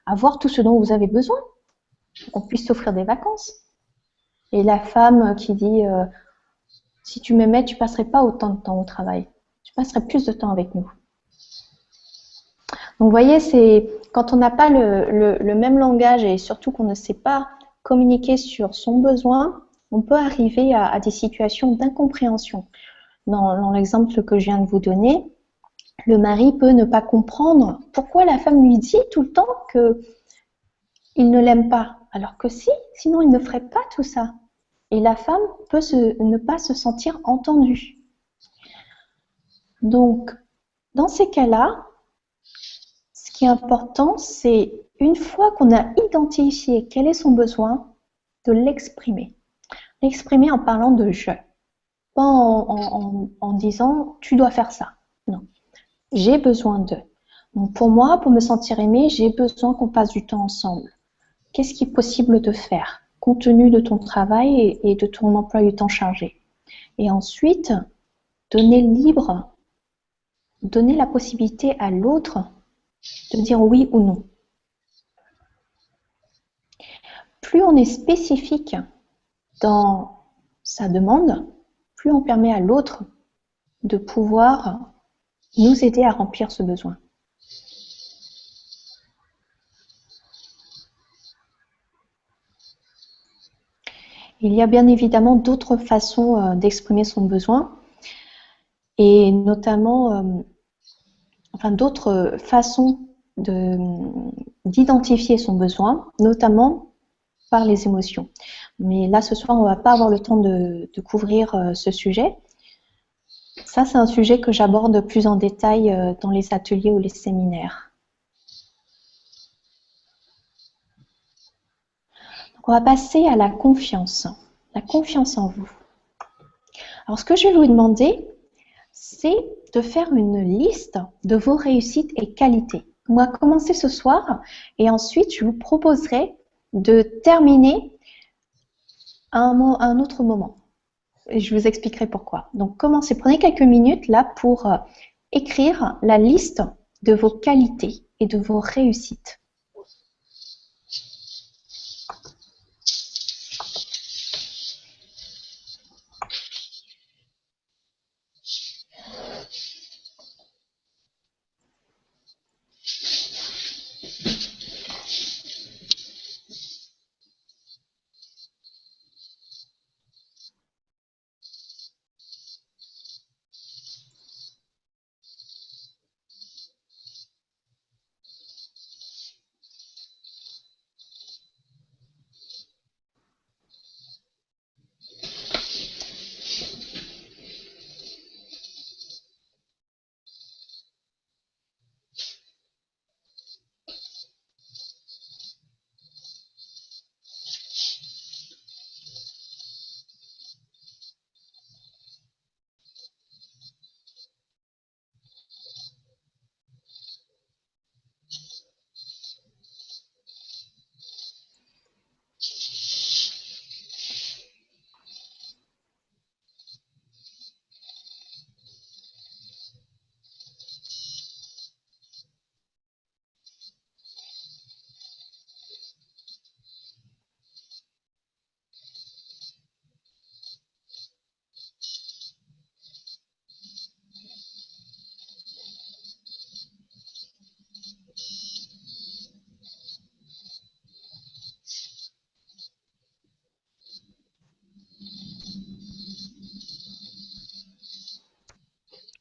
avoir tout ce dont vous avez besoin. Qu'on puisse s'offrir des vacances. » Et la femme qui dit si tu m'aimais, tu passerais pas autant de temps au travail. Tu passerais plus de temps avec nous. Donc, vous voyez, c'est quand on n'a pas le même langage et surtout qu'on ne sait pas communiquer sur son besoin, on peut arriver à des situations d'incompréhension. Dans l'exemple que je viens de vous donner, le mari peut ne pas comprendre pourquoi la femme lui dit tout le temps qu'il ne l'aime pas. Alors que sinon il ne ferait pas tout ça. Et la femme peut ne pas se sentir entendue. Donc, dans ces cas-là, ce qui est important, c'est une fois qu'on a identifié quel est son besoin, de l'exprimer. L'exprimer en parlant de « je ». Pas en disant « tu dois faire ça ». Non, j'ai besoin de. Donc pour moi, pour me sentir aimée, j'ai besoin qu'on passe du temps ensemble. Qu'est-ce qui est possible de faire compte tenu de ton travail et de ton emploi du temps chargé? Et ensuite, donner la possibilité à l'autre de dire oui ou non. Plus on est spécifique dans sa demande, plus on permet à l'autre de pouvoir nous aider à remplir ce besoin. Il y a bien évidemment d'autres façons d'exprimer son besoin et notamment d'autres façons d'identifier son besoin, notamment par les émotions. Mais là, ce soir, on ne va pas avoir le temps de couvrir ce sujet. Ça, c'est un sujet que j'aborde plus en détail dans les ateliers ou les séminaires. Donc, on va passer à la confiance en vous. Alors, ce que je vais vous demander, c'est de faire une liste de vos réussites et qualités. On va commencer ce soir et ensuite, je vous proposerai de terminer à un autre moment. Et je vous expliquerai pourquoi. Donc, commencez, prenez quelques minutes là pour écrire la liste de vos qualités et de vos réussites.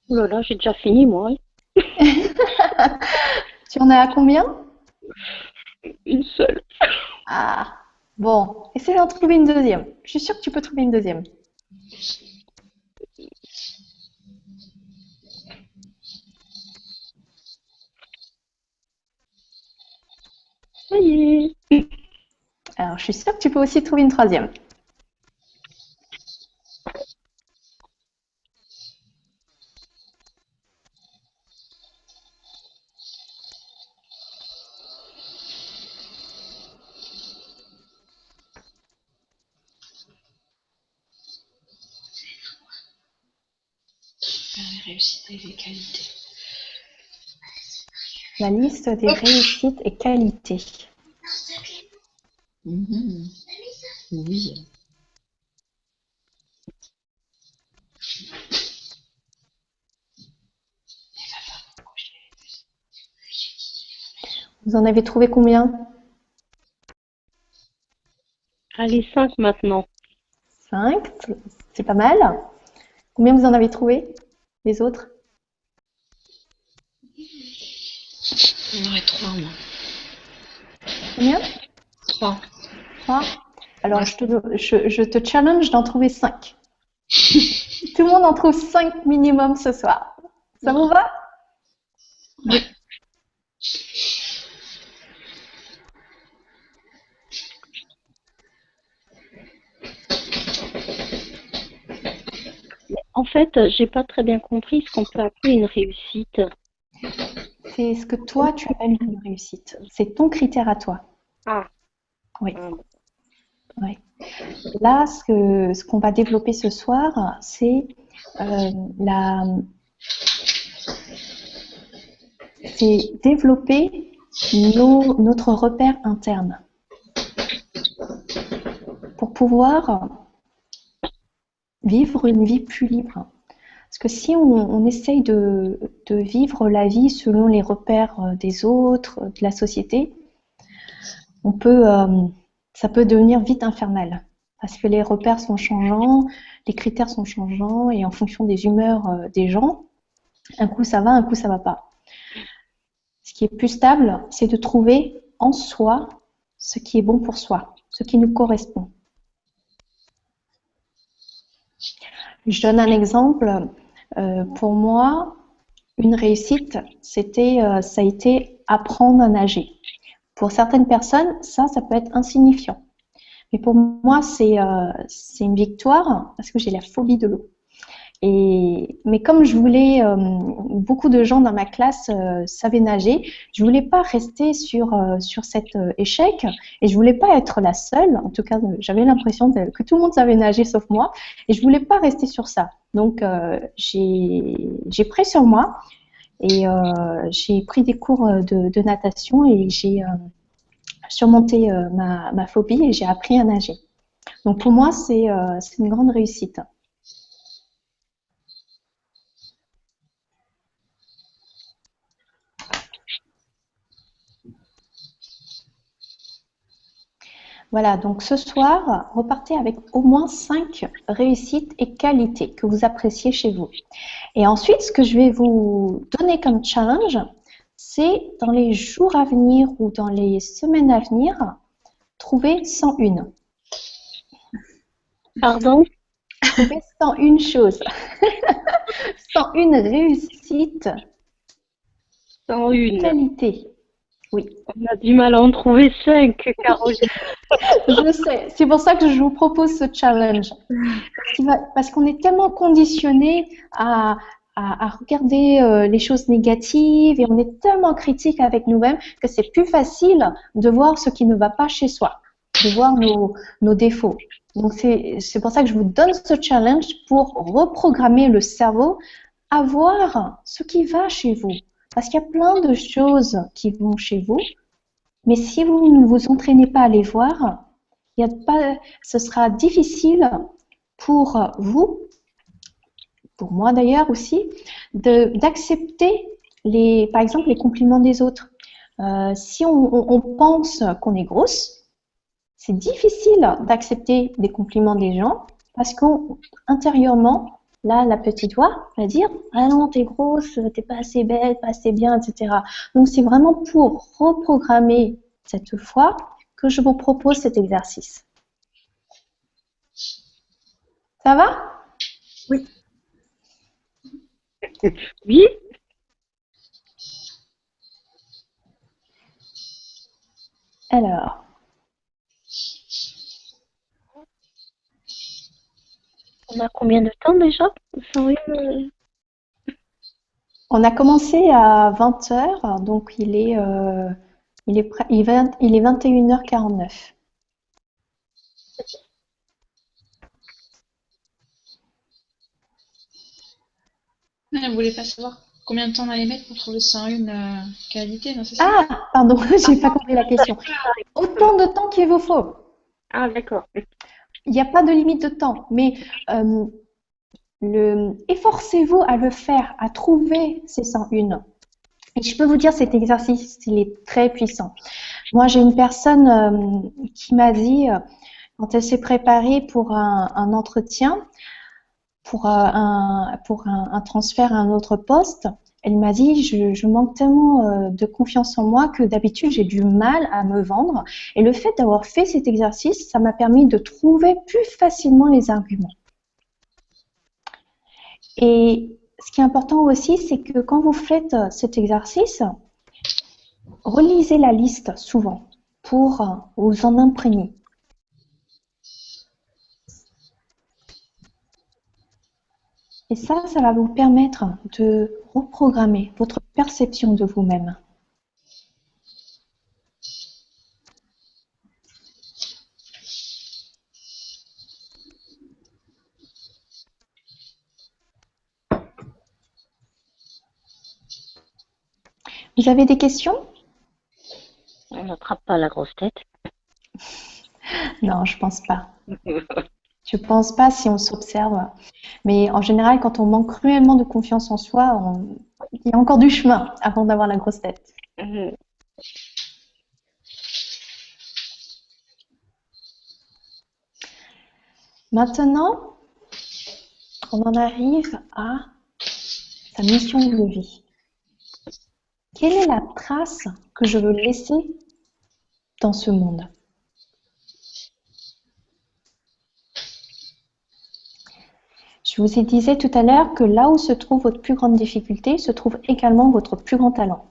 Oh là là, j'ai déjà fini, moi. Tu en as à combien? Une seule. Ah, bon, essaie d'en trouver une deuxième. Je suis sûre que tu peux trouver une deuxième. Ça y est. Alors, je suis sûre que tu peux aussi trouver une troisième. Les réussites et les qualités. La liste des réussites et qualités. Mhm. Oui. Vous en avez trouvé combien? Allez, 5 maintenant. 5, c'est pas mal. Combien vous en avez trouvé, les autres? On aurait 3, moi. Combien? 3. 3. Alors, je te challenge d'en trouver 5. Tout le monde en trouve 5 minimum ce soir. Ça vous va? En fait, j'ai pas très bien compris ce qu'on peut appeler une réussite. C'est ce que toi, tu appelles une réussite. C'est ton critère à toi. Ah. Oui. Oui. Là, ce qu'on va développer ce soir, c'est développer notre repère interne pour pouvoir vivre une vie plus libre. Parce que si on essaye de vivre la vie selon les repères des autres, de la société, ça peut devenir vite infernal. parce que les repères sont changeants, les critères sont changeants et en fonction des humeurs des gens, un coup ça va, un coup ça va pas. Ce qui est plus stable, c'est de trouver en soi ce qui est bon pour soi, ce qui nous correspond. Je donne un exemple. Pour moi, une réussite, ça a été apprendre à nager. Pour certaines personnes, ça peut être insignifiant. Mais pour moi, c'est une victoire parce que j'ai la phobie de l'eau. Mais comme je voulais, beaucoup de gens dans ma classe savaient nager, je voulais pas rester sur cet échec et je voulais pas être la seule. En tout cas, j'avais l'impression que tout le monde savait nager sauf moi et je voulais pas rester sur ça. Donc, j'ai pris sur moi et j'ai pris des cours de natation et j'ai surmonté ma phobie et j'ai appris à nager. Donc, pour moi, c'est une grande réussite. Voilà, donc ce soir, repartez avec au moins 5 réussites et qualités que vous appréciez chez vous. Et ensuite, ce que je vais vous donner comme challenge, c'est dans les jours à venir ou dans les semaines à venir, trouver 101. Pardon? Trouver 101 choses. 101 réussites, 101. qualités. Oui. On a du mal à en trouver 5, Caroline. Je sais, c'est pour ça que je vous propose ce challenge. Parce qu'on est tellement conditionné à regarder les choses négatives et on est tellement critique avec nous-mêmes que c'est plus facile de voir ce qui ne va pas chez soi, de voir nos défauts. Donc c'est pour ça que je vous donne ce challenge pour reprogrammer le cerveau à voir ce qui va chez vous. Parce qu'il y a plein de choses qui vont chez vous, mais si vous ne vous entraînez pas à les voir, ce sera difficile pour vous, pour moi d'ailleurs aussi, d'accepter par exemple les compliments des autres. Si on pense qu'on est grosse, c'est difficile d'accepter des compliments des gens parce qu'intérieurement, là, la petite voix va dire « Ah non, t'es grosse, t'es pas assez belle, pas assez bien, etc. » Donc, c'est vraiment pour reprogrammer cette foi que je vous propose cet exercice. Ça va? Oui. Oui? Alors, On a combien de temps déjà? 101, on a commencé à 20 heures, donc il est 21h49. Elle voulait pas savoir combien de temps on allait mettre pour trouver 101 qualités, non, c'est ça? Ah, pardon, j'ai pas compris la question. Autant de temps qu'il vous faut. Ah, d'accord. Il n'y a pas de limite de temps, mais efforcez-vous à le faire, à trouver ces 101. Et je peux vous dire, cet exercice, il est très puissant. Moi, j'ai une personne qui m'a dit, quand elle s'est préparée pour un entretien, pour un transfert à un autre poste, elle m'a dit, je manque tellement de confiance en moi que d'habitude, j'ai du mal à me vendre. Et le fait d'avoir fait cet exercice, ça m'a permis de trouver plus facilement les arguments. Et ce qui est important aussi, c'est que quand vous faites cet exercice, relisez la liste souvent pour vous en imprégner. Et ça va vous permettre de reprogrammer votre perception de vous-même. Vous avez des questions? On n'attrape pas la grosse tête. Non, je pense pas. Je pense pas si on s'observe. Mais en général, quand on manque cruellement de confiance en soi, il y a encore du chemin avant d'avoir la grosse tête. Maintenant, on en arrive à sa mission de vie. Quelle est la trace que je veux laisser dans ce monde? Je vous disais tout à l'heure que là où se trouve votre plus grande difficulté, se trouve également votre plus grand talent.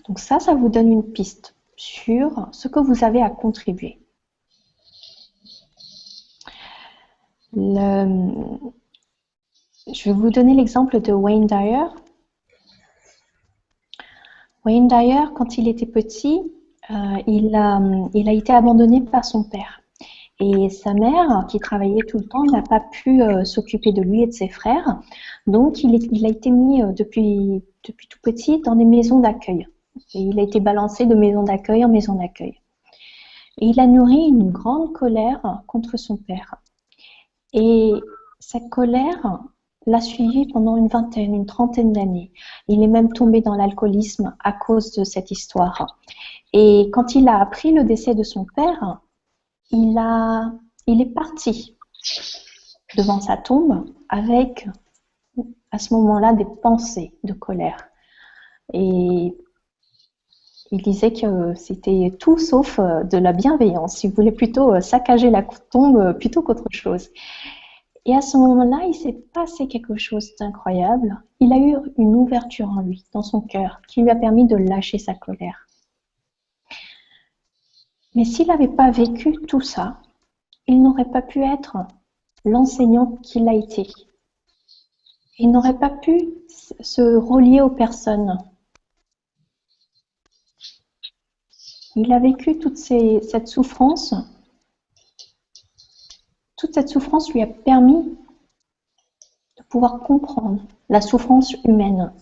Donc ça vous donne une piste sur ce que vous avez à contribuer. Je vais vous donner l'exemple de Wayne Dyer. Wayne Dyer, quand il était petit, il a été abandonné par son père. Et sa mère, qui travaillait tout le temps, n'a pas pu s'occuper de lui et de ses frères. Donc, il a été mis depuis tout petit dans des maisons d'accueil. Et il a été balancé de maison d'accueil en maison d'accueil. Et il a nourri une grande colère contre son père. Et cette colère l'a suivi pendant une vingtaine, une trentaine d'années. Il est même tombé dans l'alcoolisme à cause de cette histoire. Et quand il a appris le décès de son père, il est parti devant sa tombe avec, à ce moment-là, des pensées de colère. Et il disait que c'était tout sauf de la bienveillance. Il voulait plutôt saccager la tombe plutôt qu'autre chose. Et à ce moment-là, il s'est passé quelque chose d'incroyable. Il a eu une ouverture en lui, dans son cœur, qui lui a permis de lâcher sa colère. Mais s'il n'avait pas vécu tout ça, il n'aurait pas pu être l'enseignant qu'il a été. Il n'aurait pas pu se relier aux personnes. Il a vécu cette souffrance. Toute cette souffrance lui a permis de pouvoir comprendre la souffrance humaine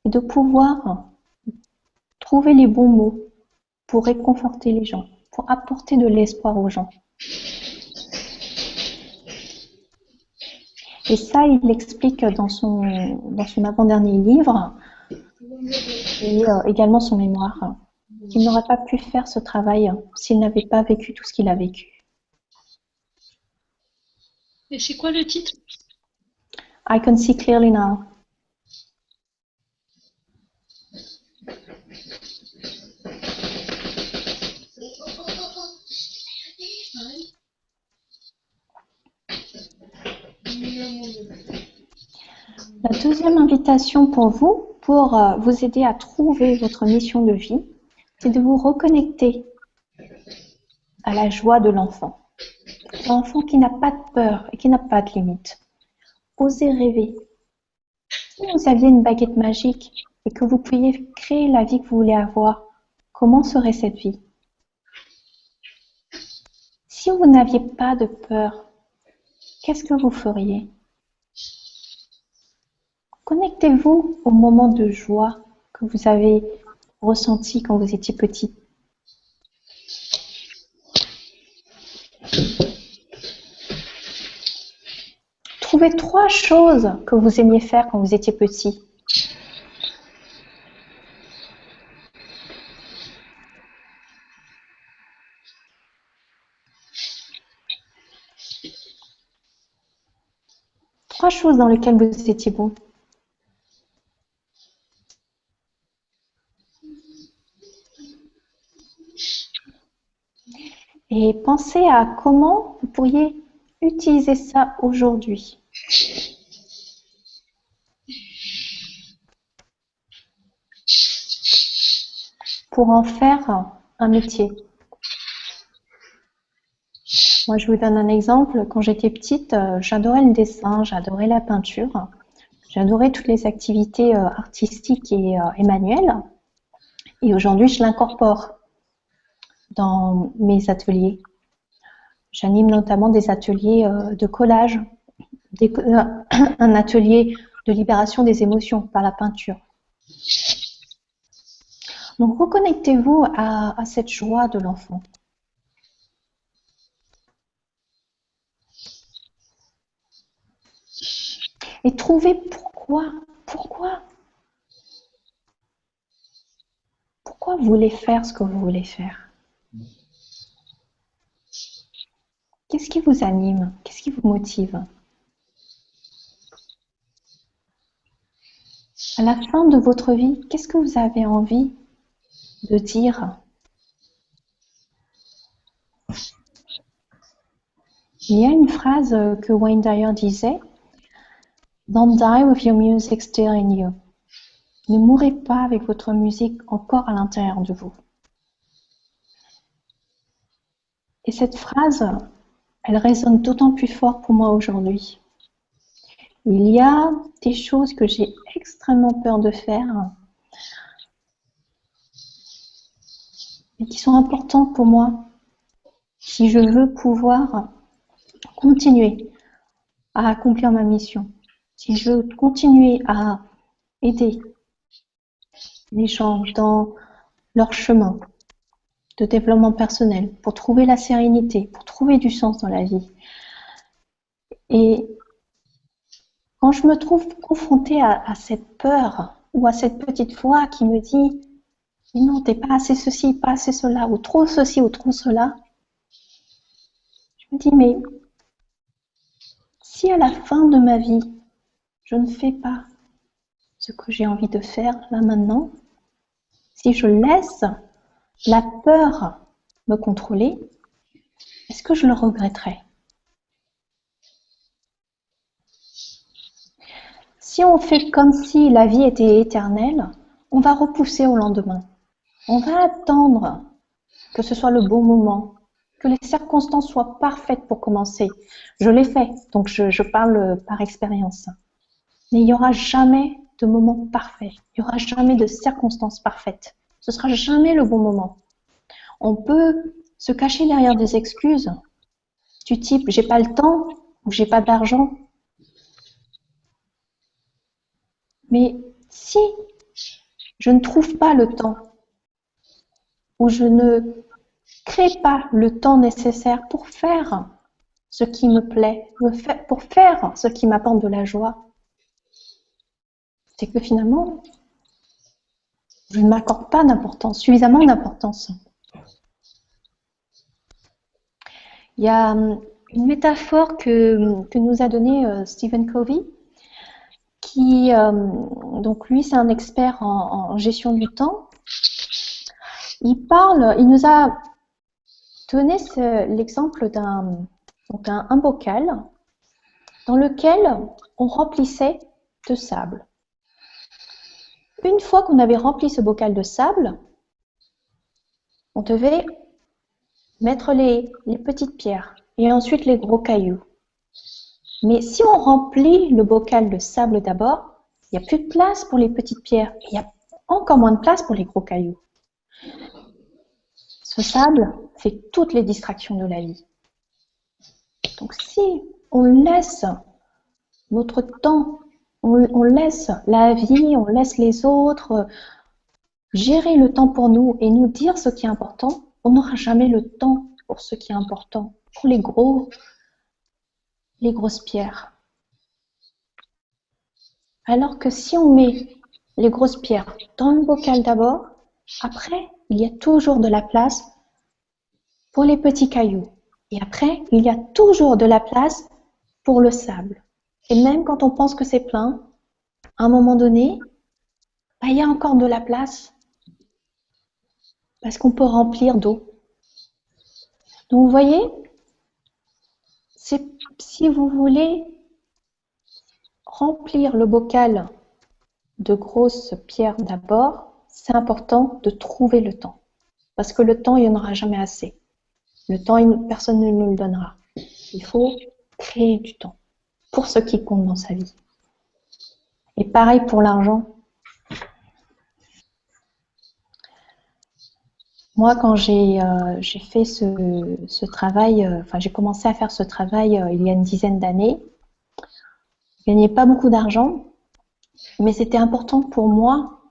et de pouvoir trouver les bons mots pour réconforter les gens, pour apporter de l'espoir aux gens. Et ça, il l'explique dans son avant-dernier livre et également son mémoire, qu'il n'aurait pas pu faire ce travail s'il n'avait pas vécu tout ce qu'il a vécu. Et c'est quoi le titre? I can see clearly now. La deuxième invitation pour vous aider à trouver votre mission de vie, c'est de vous reconnecter à la joie de l'enfant. L'enfant qui n'a pas de peur et qui n'a pas de limite. Osez rêver. Si vous aviez une baguette magique et que vous pouviez créer la vie que vous voulez avoir, comment serait cette vie? Si vous n'aviez pas de peur, qu'est-ce que vous feriez? Connectez-vous au moment de joie que vous avez ressenti quand vous étiez petit. Trouvez 3 choses que vous aimiez faire quand vous étiez petit. Trois choses dans lesquelles vous étiez bon. Et pensez à comment vous pourriez utiliser ça aujourd'hui. Pour en faire un métier. Moi, je vous donne un exemple. Quand j'étais petite, j'adorais le dessin, j'adorais la peinture, j'adorais toutes les activités artistiques et manuelles. Et aujourd'hui, je l'incorpore dans mes ateliers. J'anime notamment des ateliers de collage, un atelier de libération des émotions par la peinture. Donc, reconnectez-vous à cette joie de l'enfant. Et trouvez pourquoi vous voulez faire ce que vous voulez faire. Qu'est-ce qui vous anime? Qu'est-ce qui vous motive? À la fin de votre vie, qu'est-ce que vous avez envie de dire? Il y a une phrase que Wayne Dyer disait, Don't die with your music still in you. Ne mourrez pas avec votre musique encore à l'intérieur de vous. Et cette phrase, elle résonne d'autant plus fort pour moi aujourd'hui. Il y a des choses que j'ai extrêmement peur de faire, mais qui sont importantes pour moi si je veux pouvoir continuer à accomplir ma mission, si je veux continuer à aider les gens dans leur chemin de développement personnel, pour trouver la sérénité, pour trouver du sens dans la vie. Et quand je me trouve confrontée à cette peur ou à cette petite voix qui me dit « Mais non, t'es pas assez ceci, pas assez cela, ou trop ceci, ou trop cela », je me dis « Mais si à la fin de ma vie, je ne fais pas ce que j'ai envie de faire là maintenant, si je laisse la peur me contrôler, est-ce que je le regretterai ?» Si on fait comme si la vie était éternelle, on va repousser au lendemain. On va attendre que ce soit le bon moment, que les circonstances soient parfaites pour commencer. Je l'ai fait, donc je parle par expérience. Mais il n'y aura jamais de moment parfait. Il n'y aura jamais de circonstances parfaites. Ce ne sera jamais le bon moment. On peut se cacher derrière des excuses du type « j'ai pas le temps » ou « j'ai pas d'argent ». Mais si je ne trouve pas le temps, ou je ne crée pas le temps nécessaire pour faire ce qui me plaît, pour faire ce qui m'apporte de la joie, c'est que finalement, je ne m'accorde pas suffisamment d'importance. Il y a une métaphore que nous a donnée Stephen Covey, qui, donc lui, c'est un expert en gestion du temps. Il nous a donné l'exemple d'un bocal dans lequel on remplissait de sable. Une fois qu'on avait rempli ce bocal de sable, on devait mettre les petites pierres et ensuite les gros cailloux. Mais si on remplit le bocal de sable d'abord, il n'y a plus de place pour les petites pierres et il y a encore moins de place pour les gros cailloux. Ce sable fait toutes les distractions de la vie. Donc si on laisse notre temps, on laisse la vie, on laisse les autres gérer le temps pour nous et nous dire ce qui est important, on n'aura jamais le temps pour ce qui est important, pour les grosses pierres. Alors que si on met les grosses pierres dans le bocal d'abord, après, il y a toujours de la place pour les petits cailloux. Et après, il y a toujours de la place pour le sable. Et même quand on pense que c'est plein, à un moment donné, il y a encore de la place parce qu'on peut remplir d'eau. Donc vous voyez, si vous voulez remplir le bocal de grosses pierres d'abord, c'est important de trouver le temps. Parce que le temps, il n'y en aura jamais assez. Le temps, personne ne nous le donnera. Il faut créer du temps pour ce qui compte dans sa vie. Et pareil pour l'argent. Moi, quand j'ai fait ce travail, j'ai commencé à faire ce travail il y a une dizaine d'années, je ne gagnais pas beaucoup d'argent, mais c'était important pour moi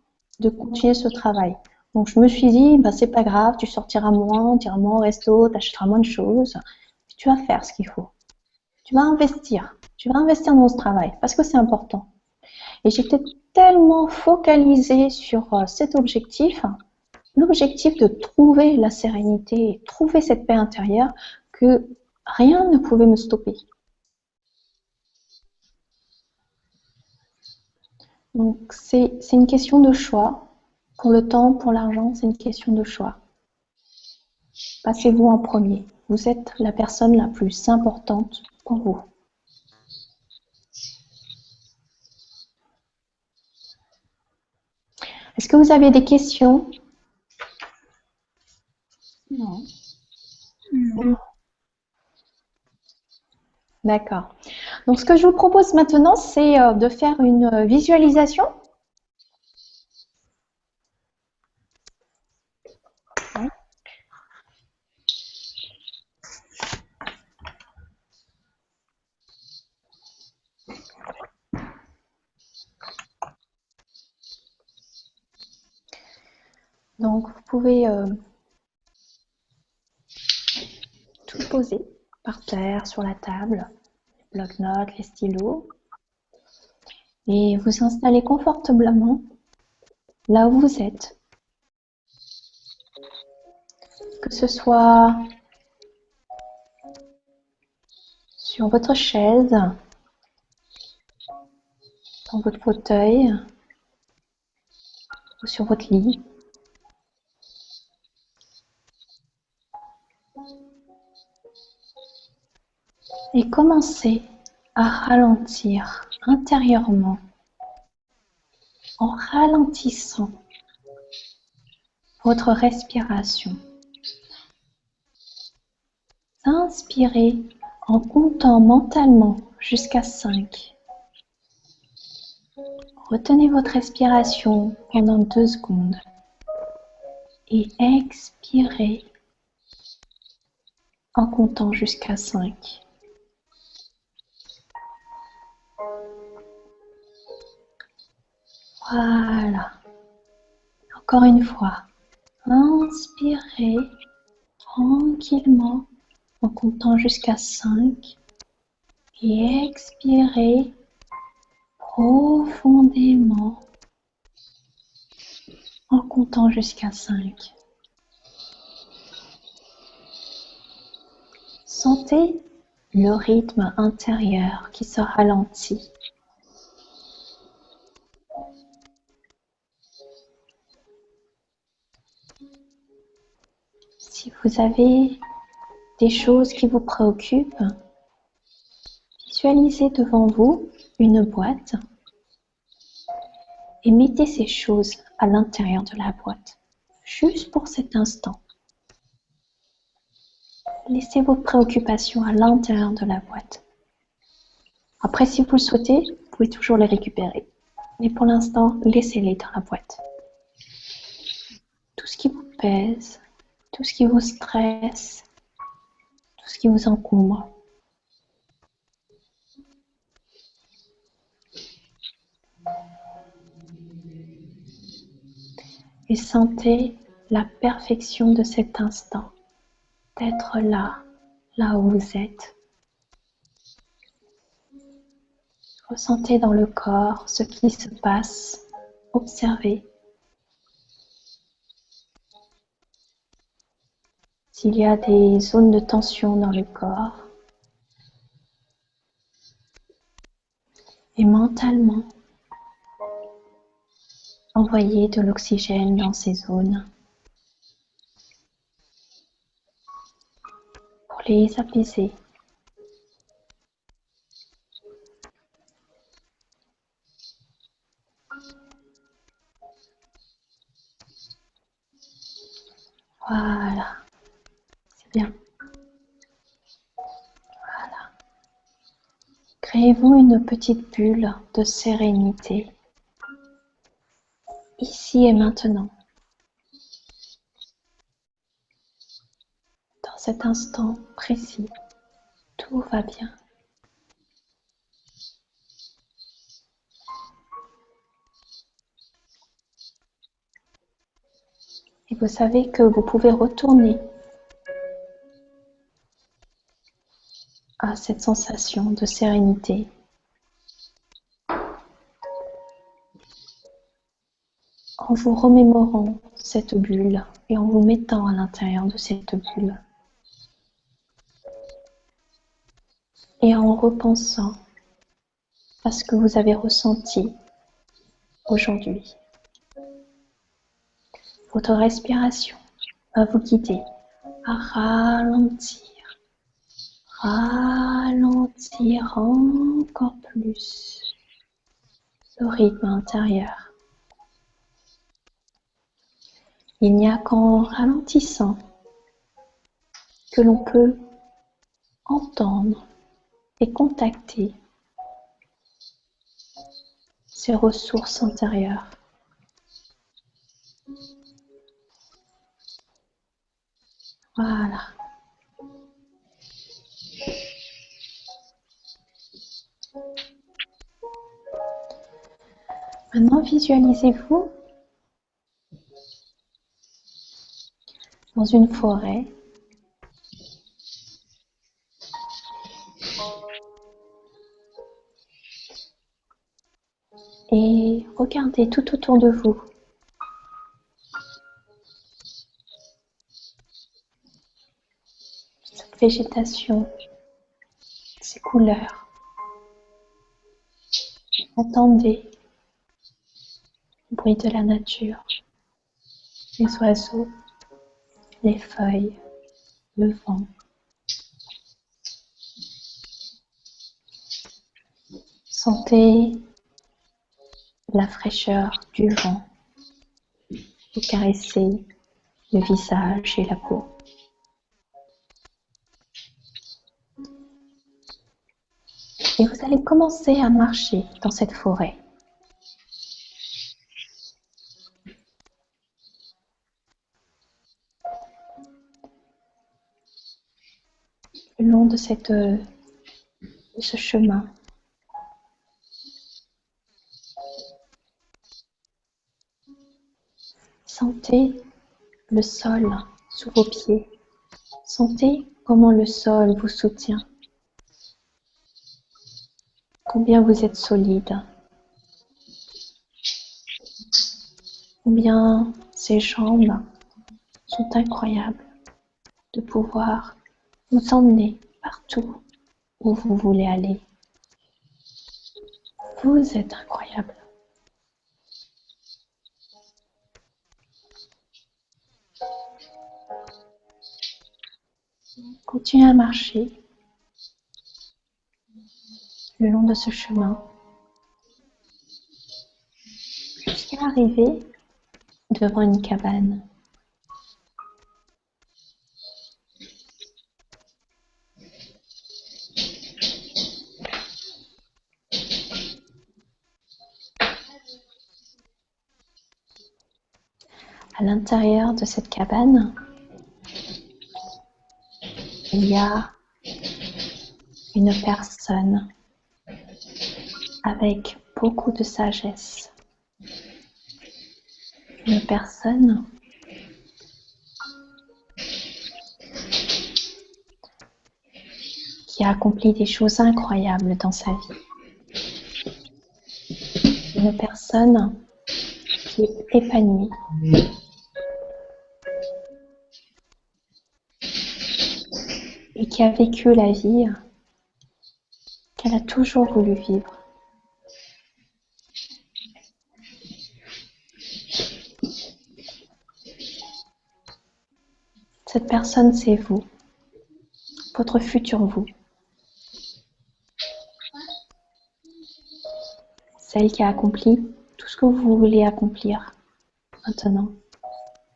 de continuer ce travail. Donc je me suis dit, c'est pas grave, tu sortiras moins, tu iras moins au resto, tu achèteras moins de choses, tu vas faire ce qu'il faut. Tu vas investir dans ce travail, parce que c'est important. Et j'étais tellement focalisée sur cet objectif, l'objectif de trouver la sérénité, trouver cette paix intérieure, que Rien ne pouvait me stopper. Donc, c'est une question de choix. Pour le temps, pour l'argent, c'est une question de choix. Passez-vous en premier. Vous êtes la personne la plus importante pour vous. Est-ce que vous avez des questions? Non. D'accord. Donc, ce que je vous propose maintenant, c'est de faire une visualisation. Donc, vous pouvez tout poser par terre, sur la table, les bloc-notes, les stylos, et vous installer confortablement là où vous êtes. Que ce soit sur votre chaise, dans votre fauteuil ou sur votre lit. Et commencez à ralentir intérieurement en ralentissant votre respiration. Inspirez en comptant mentalement jusqu'à 5. Retenez votre respiration pendant 2 secondes et expirez en comptant jusqu'à 5. Voilà. Encore une fois. Inspirez tranquillement en comptant jusqu'à 5 et expirez profondément en comptant jusqu'à 5. Sentez le rythme intérieur qui se ralentit. Si vous avez des choses qui vous préoccupent, visualisez devant vous une boîte et mettez ces choses à l'intérieur de la boîte, juste pour cet instant. Laissez vos préoccupations à l'intérieur de la boîte. Après, si vous le souhaitez, vous pouvez toujours les récupérer. Mais pour l'instant, laissez-les dans la boîte. Tout ce qui vous pèse, tout ce qui vous stresse, tout ce qui vous encombre. Et sentez la perfection de cet instant, d'être là, là où vous êtes. Ressentez dans le corps ce qui se passe, observez. S'il y a des zones de tension dans le corps. Et mentalement, envoyez de l'oxygène dans ces zones pour les apaiser. Voilà, c'est bien. Voilà. Créez-vous une petite bulle de sérénité, ici et maintenant. Dans cet instant précis, tout va bien. Et vous savez que vous pouvez retourner à cette sensation de sérénité en vous remémorant cette bulle et en vous mettant à l'intérieur de cette bulle. et en repensant à ce que vous avez ressenti aujourd'hui. Votre respiration va vous guider à ralentir encore plus le rythme intérieur. Il n'y a qu'en ralentissant que l'on peut entendre et contacter ses ressources intérieures. Voilà. Maintenant, visualisez-vous dans une forêt. Et regardez tout autour de vous. Cette végétation, ces couleurs. Entendez le bruit de la nature, les oiseaux, les feuilles, le vent. Sentez la fraîcheur du vent vous caresser le visage et la peau. Et vous allez commencer à marcher dans cette forêt. Le long de ce chemin. Sentez le sol sous vos pieds. Sentez comment le sol vous soutient. Combien vous êtes solide. Combien ces jambes sont incroyables de pouvoir vous emmener partout où vous voulez aller. Vous êtes incroyable. Continuez à marcher le long de ce chemin jusqu'à arriver devant une cabane. À l'intérieur de cette cabane, il y a une personne avec beaucoup de sagesse. Une personne qui a accompli des choses incroyables dans sa vie. Une personne qui est épanouie. Et qui a vécu la vie qu'elle a toujours voulu vivre. Cette personne, c'est vous, votre futur vous. Celle qui a accompli tout ce que vous voulez accomplir maintenant.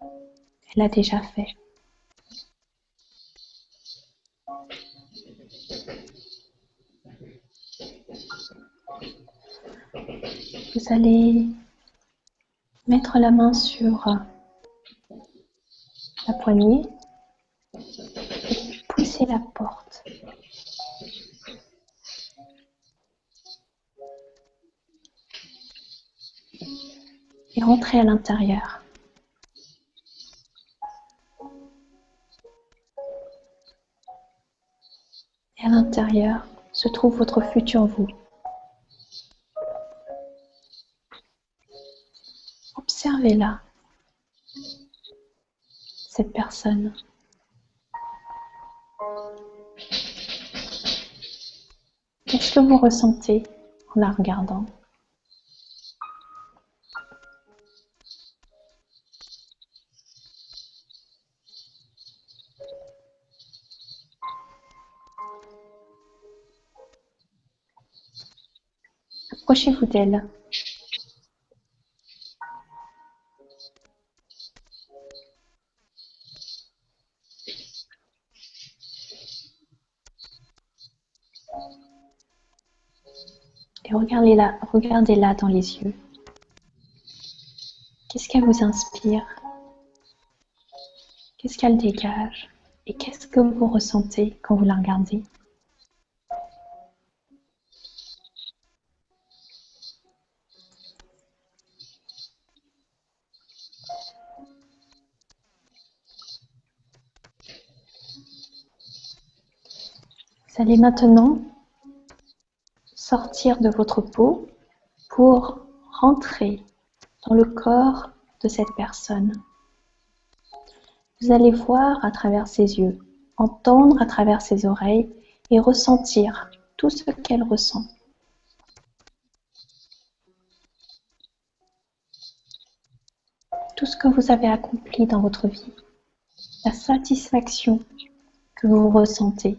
Elle l'a déjà fait. Vous allez mettre la main sur la poignée et pousser la porte. Et rentrer à l'intérieur. Et à l'intérieur se trouve votre futur vous. Observez-la, cette personne. Qu'est-ce que vous ressentez en la regardant? Approchez-vous d'elle. Et regardez-la dans les yeux. Qu'est-ce qu'elle vous inspire? Qu'est-ce qu'elle dégage? Et qu'est-ce que vous ressentez quand vous la regardez? Vous allez maintenant sortir de votre peau pour rentrer dans le corps de cette personne. Vous allez voir à travers ses yeux, entendre à travers ses oreilles et ressentir tout ce qu'elle ressent. Tout ce que vous avez accompli dans votre vie, la satisfaction que vous ressentez.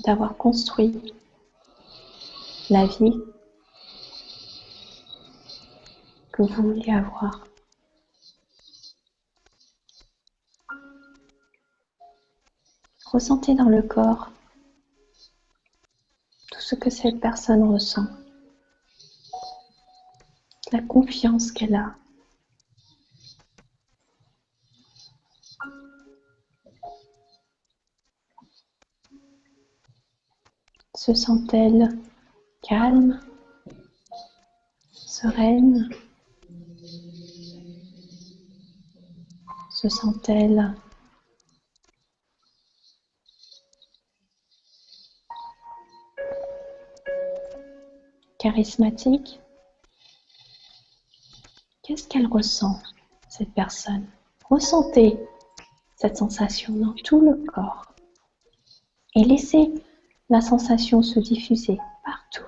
D'avoir construit la vie que vous vouliez avoir. Ressentez dans le corps tout ce que cette personne ressent, la confiance qu'elle a. Se sent-elle calme, sereine? Se sent-elle charismatique? Qu'est-ce qu'elle ressent, cette personne? Ressentez cette sensation dans tout le corps et laissez la sensation se diffuser partout.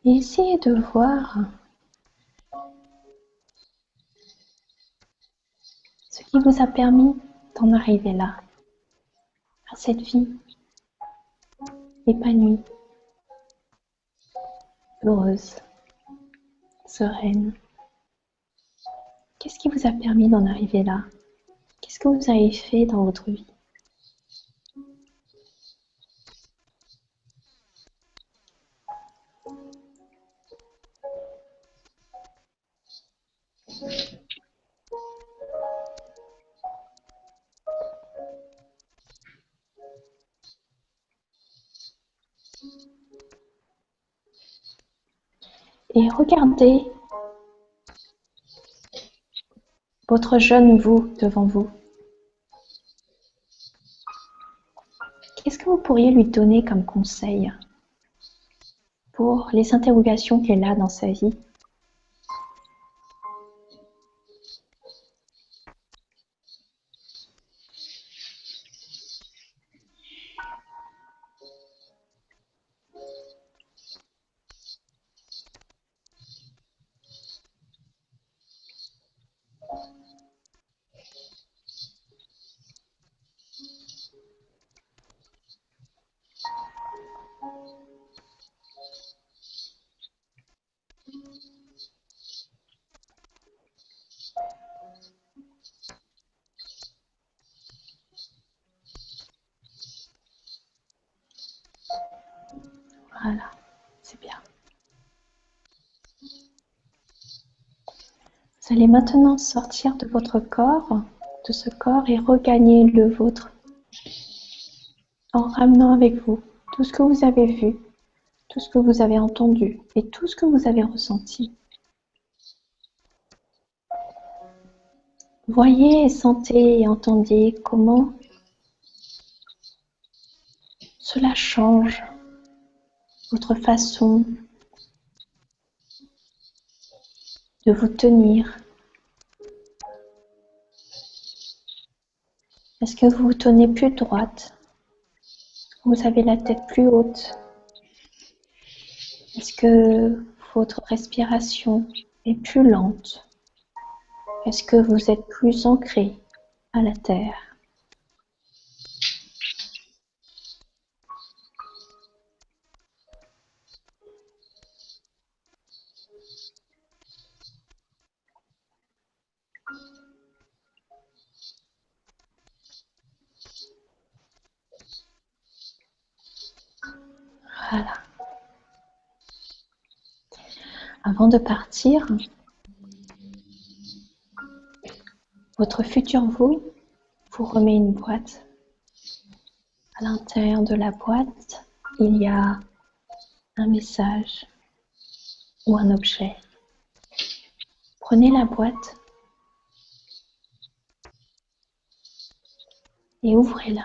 Et essayez de voir ce qui vous a permis d'en arriver là, à cette vie épanouie, heureuse, sereine. Qu'est-ce qui vous a permis d'en arriver là? Qu'est-ce que vous avez fait dans votre vie? Et regardez votre jeune vous devant vous. Qu'est-ce que vous pourriez lui donner comme conseil pour les interrogations qu'elle a dans sa vie? Voilà, c'est bien. Vous allez maintenant sortir de votre corps, de ce corps et regagnez le vôtre en ramenant avec vous tout ce que vous avez vu, tout ce que vous avez entendu et tout ce que vous avez ressenti. Voyez, sentez et entendez comment cela change votre façon de vous tenir. Est-ce que vous vous tenez plus droite? Vous avez la tête plus haute? Est-ce que votre respiration est plus lente? Est-ce que vous êtes plus ancré à la terre? Voilà. Avant de partir, votre futur vous remet une boîte. À l'intérieur de la boîte, il y a un message ou un objet. Prenez la boîte et ouvrez-la.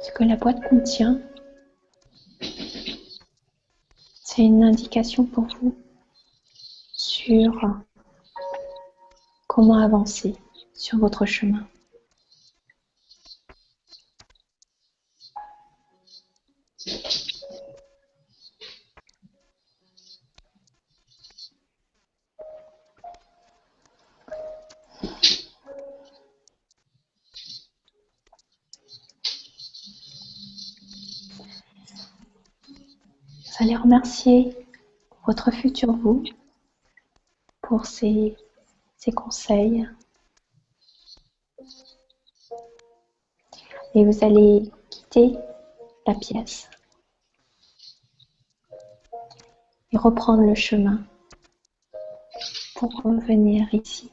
Ce que la boîte contient, c'est une indication pour vous sur comment avancer sur votre chemin. Vous allez remercier votre futur vous pour ses conseils et vous allez quitter la pièce et reprendre le chemin pour revenir ici.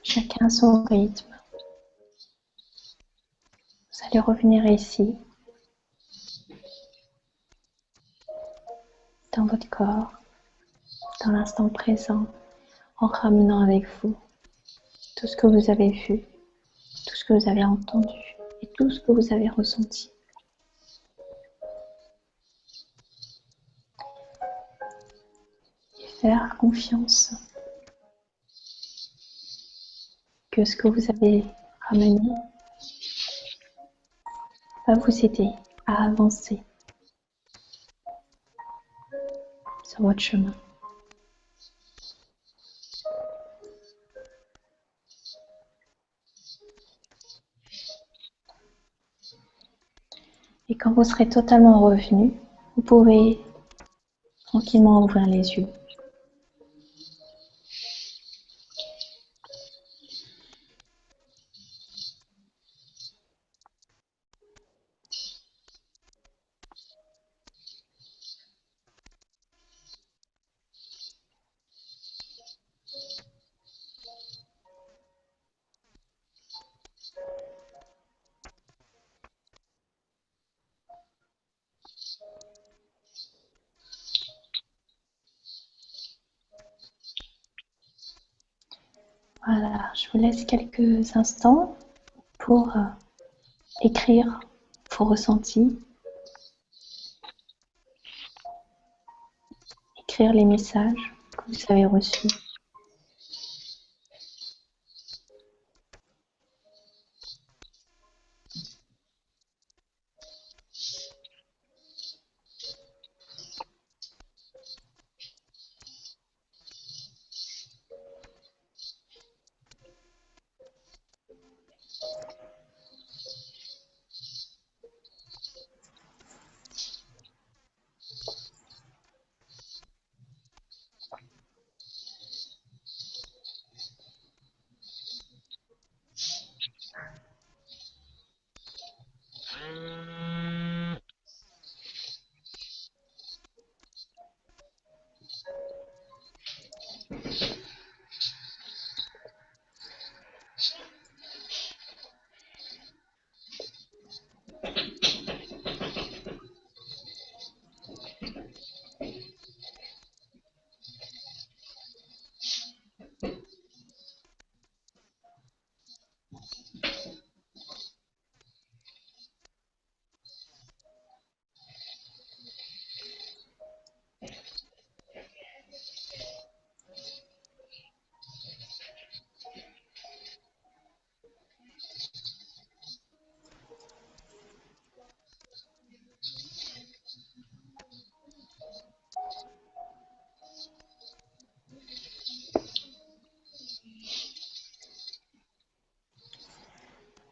Chacun à son rythme. Vous allez revenir ici, dans votre corps, dans l'instant présent, en ramenant avec vous tout ce que vous avez vu, tout ce que vous avez entendu et tout ce que vous avez ressenti. Et faire confiance que ce que vous avez ramené va vous aider à avancer sur votre chemin. Et quand vous serez totalement revenu, vous pouvez tranquillement ouvrir les yeux. Voilà, je vous laisse quelques instants pour écrire vos ressentis, écrire les messages que vous avez reçus.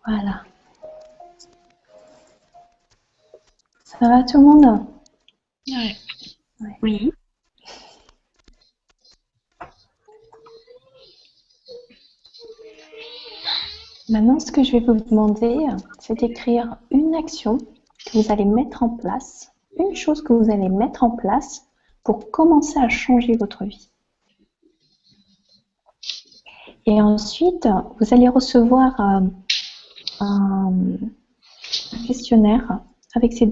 Voilà. Ça va tout le monde? Ouais. Oui. Maintenant, ce que je vais vous demander, c'est d'écrire une action que vous allez mettre en place, une chose que vous allez mettre en place pour commencer à changer votre vie. Et ensuite, vous allez recevoir un questionnaire avec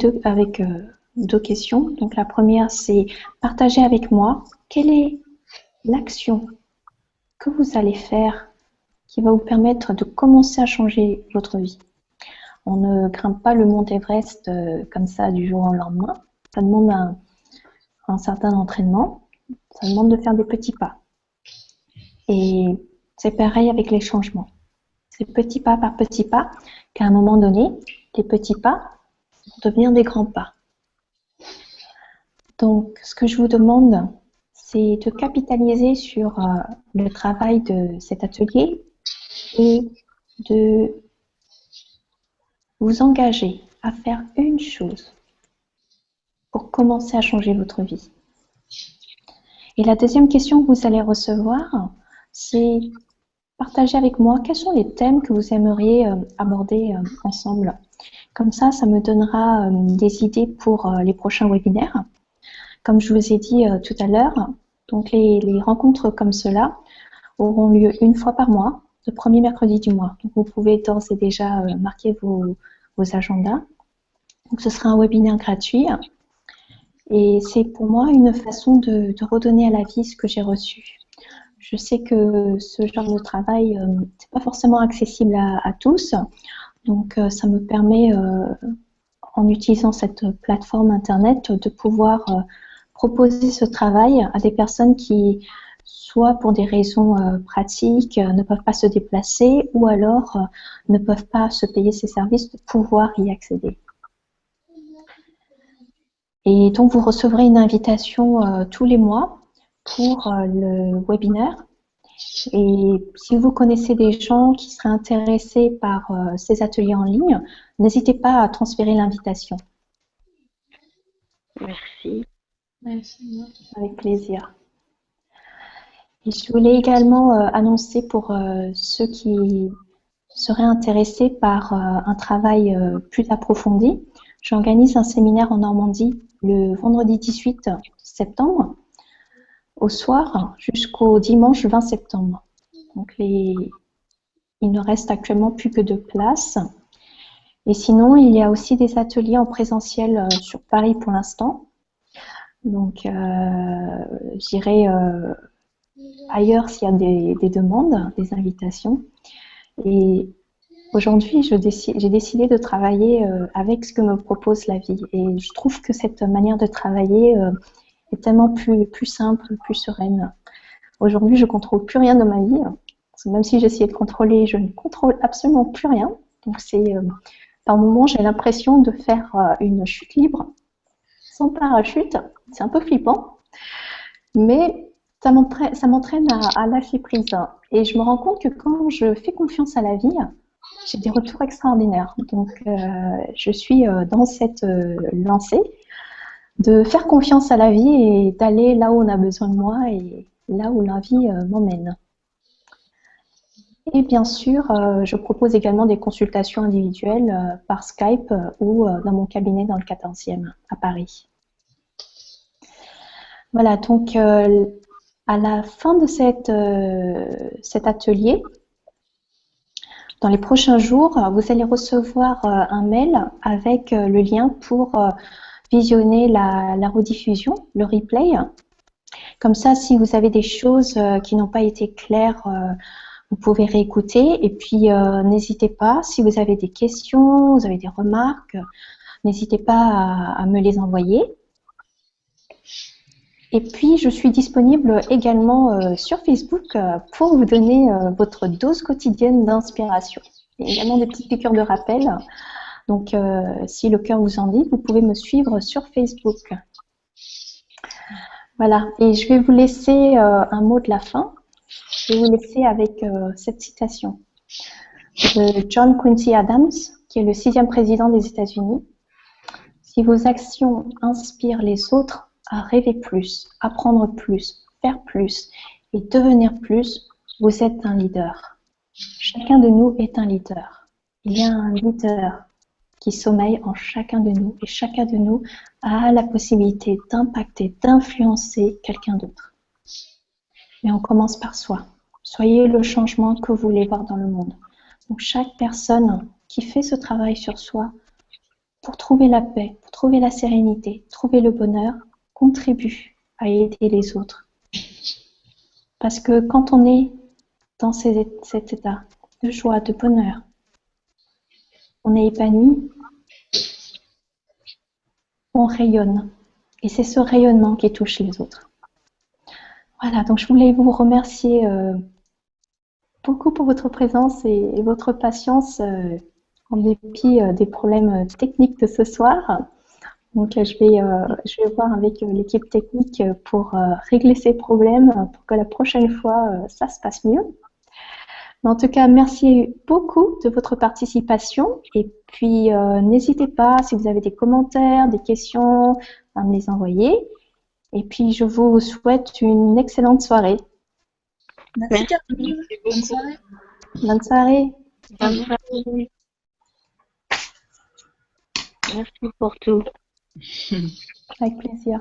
deux questions. Donc la première, c'est partager avec moi quelle est l'action que vous allez faire qui va vous permettre de commencer à changer votre vie. On ne grimpe pas le mont Everest comme ça du jour au lendemain. Ça demande un certain entraînement. Ça demande de faire des petits pas. Et c'est pareil avec les changements. C'est petit pas par petit pas qu'à un moment donné, les petits pas vont devenir des grands pas. Donc, ce que je vous demande, c'est de capitaliser sur le travail de cet atelier et de vous engager à faire une chose pour commencer à changer votre vie. Et la deuxième question que vous allez recevoir, c'est partager avec moi quels sont les thèmes que vous aimeriez aborder ensemble. Comme ça me donnera des idées pour les prochains webinaires. Comme je vous ai dit tout à l'heure, donc les rencontres comme cela auront lieu une fois par mois, le premier mercredi du mois. Donc vous pouvez d'ores et déjà marquer vos agendas. Donc ce sera un webinaire gratuit. Et c'est pour moi une façon de redonner à la vie ce que j'ai reçu. Je sais que ce genre de travail, c'est pas forcément accessible à tous. Donc ça me permet, en utilisant cette plateforme internet, de pouvoir proposer ce travail à des personnes qui, soit pour des raisons pratiques, ne peuvent pas se déplacer, ou alors ne peuvent pas se payer ces services, de pouvoir y accéder. Et donc, vous recevrez une invitation tous les mois pour le webinaire. Et si vous connaissez des gens qui seraient intéressés par ces ateliers en ligne, n'hésitez pas à transférer l'invitation. Merci. Merci. Avec plaisir. Et je voulais également annoncer pour ceux qui seraient intéressés par un travail plus approfondi, j'organise un séminaire en Normandie le vendredi 18 septembre au soir jusqu'au dimanche 20 septembre. Donc il ne reste actuellement plus que 2 places. Et sinon, il y a aussi des ateliers en présentiel sur Paris pour l'instant. Donc j'irai ailleurs s'il y a des demandes, des invitations. Et aujourd'hui, j'ai décidé de travailler avec ce que me propose la vie. Et je trouve que cette manière de travailler est tellement plus simple, plus sereine. Aujourd'hui, je ne contrôle plus rien de ma vie. Même si j'essayais de contrôler, je ne contrôle absolument plus rien. Donc par moments, j'ai l'impression de faire une chute libre, sans parachute. C'est un peu flippant. Mais ça m'entraîne à lâcher prise. Et je me rends compte que quand je fais confiance à la vie, j'ai des retours extraordinaires. Donc, je suis dans cette lancée de faire confiance à la vie et d'aller là où on a besoin de moi et là où la vie m'emmène. Et bien sûr, je propose également des consultations individuelles par Skype ou dans mon cabinet dans le 14e à Paris. Voilà, donc À la fin de cet atelier, dans les prochains jours, vous allez recevoir un mail avec le lien pour visionner la rediffusion, le replay. Comme ça, si vous avez des choses qui n'ont pas été claires, vous pouvez réécouter. Et puis, n'hésitez pas, si vous avez des questions, vous avez des remarques, n'hésitez pas à me les envoyer. Et puis, je suis disponible également sur Facebook pour vous donner votre dose quotidienne d'inspiration. Il y a également des petites piqûres de rappel. Donc, si le cœur vous en dit, vous pouvez me suivre sur Facebook. Voilà, et je vais vous laisser un mot de la fin. Je vais vous laisser avec cette citation de John Quincy Adams, qui est le 6e président des États-Unis. Si vos actions inspirent les autres à rêver plus, apprendre plus, faire plus et devenir plus, vous êtes un leader. Chacun de nous est un leader. Il y a un leader qui sommeille en chacun de nous et chacun de nous a la possibilité d'impacter, d'influencer quelqu'un d'autre. Mais on commence par soi. Soyez le changement que vous voulez voir dans le monde. Donc chaque personne qui fait ce travail sur soi pour trouver la paix, pour trouver la sérénité, trouver le bonheur, contribue à aider les autres. Parce que quand on est dans cet état de joie, de bonheur, on est épanoui, on rayonne. Et c'est ce rayonnement qui touche les autres. Voilà, donc je voulais vous remercier beaucoup pour votre présence et votre patience en dépit des problèmes techniques de ce soir. Donc je vais voir avec l'équipe technique pour régler ces problèmes pour que la prochaine fois ça se passe mieux. Mais en tout cas, merci beaucoup de votre participation et puis n'hésitez pas si vous avez des commentaires, des questions à me les envoyer. Et puis je vous souhaite une excellente soirée. Merci Caroline. Bonne soirée. Bonne soirée. Bonne soirée. Merci pour tout. Avec plaisir.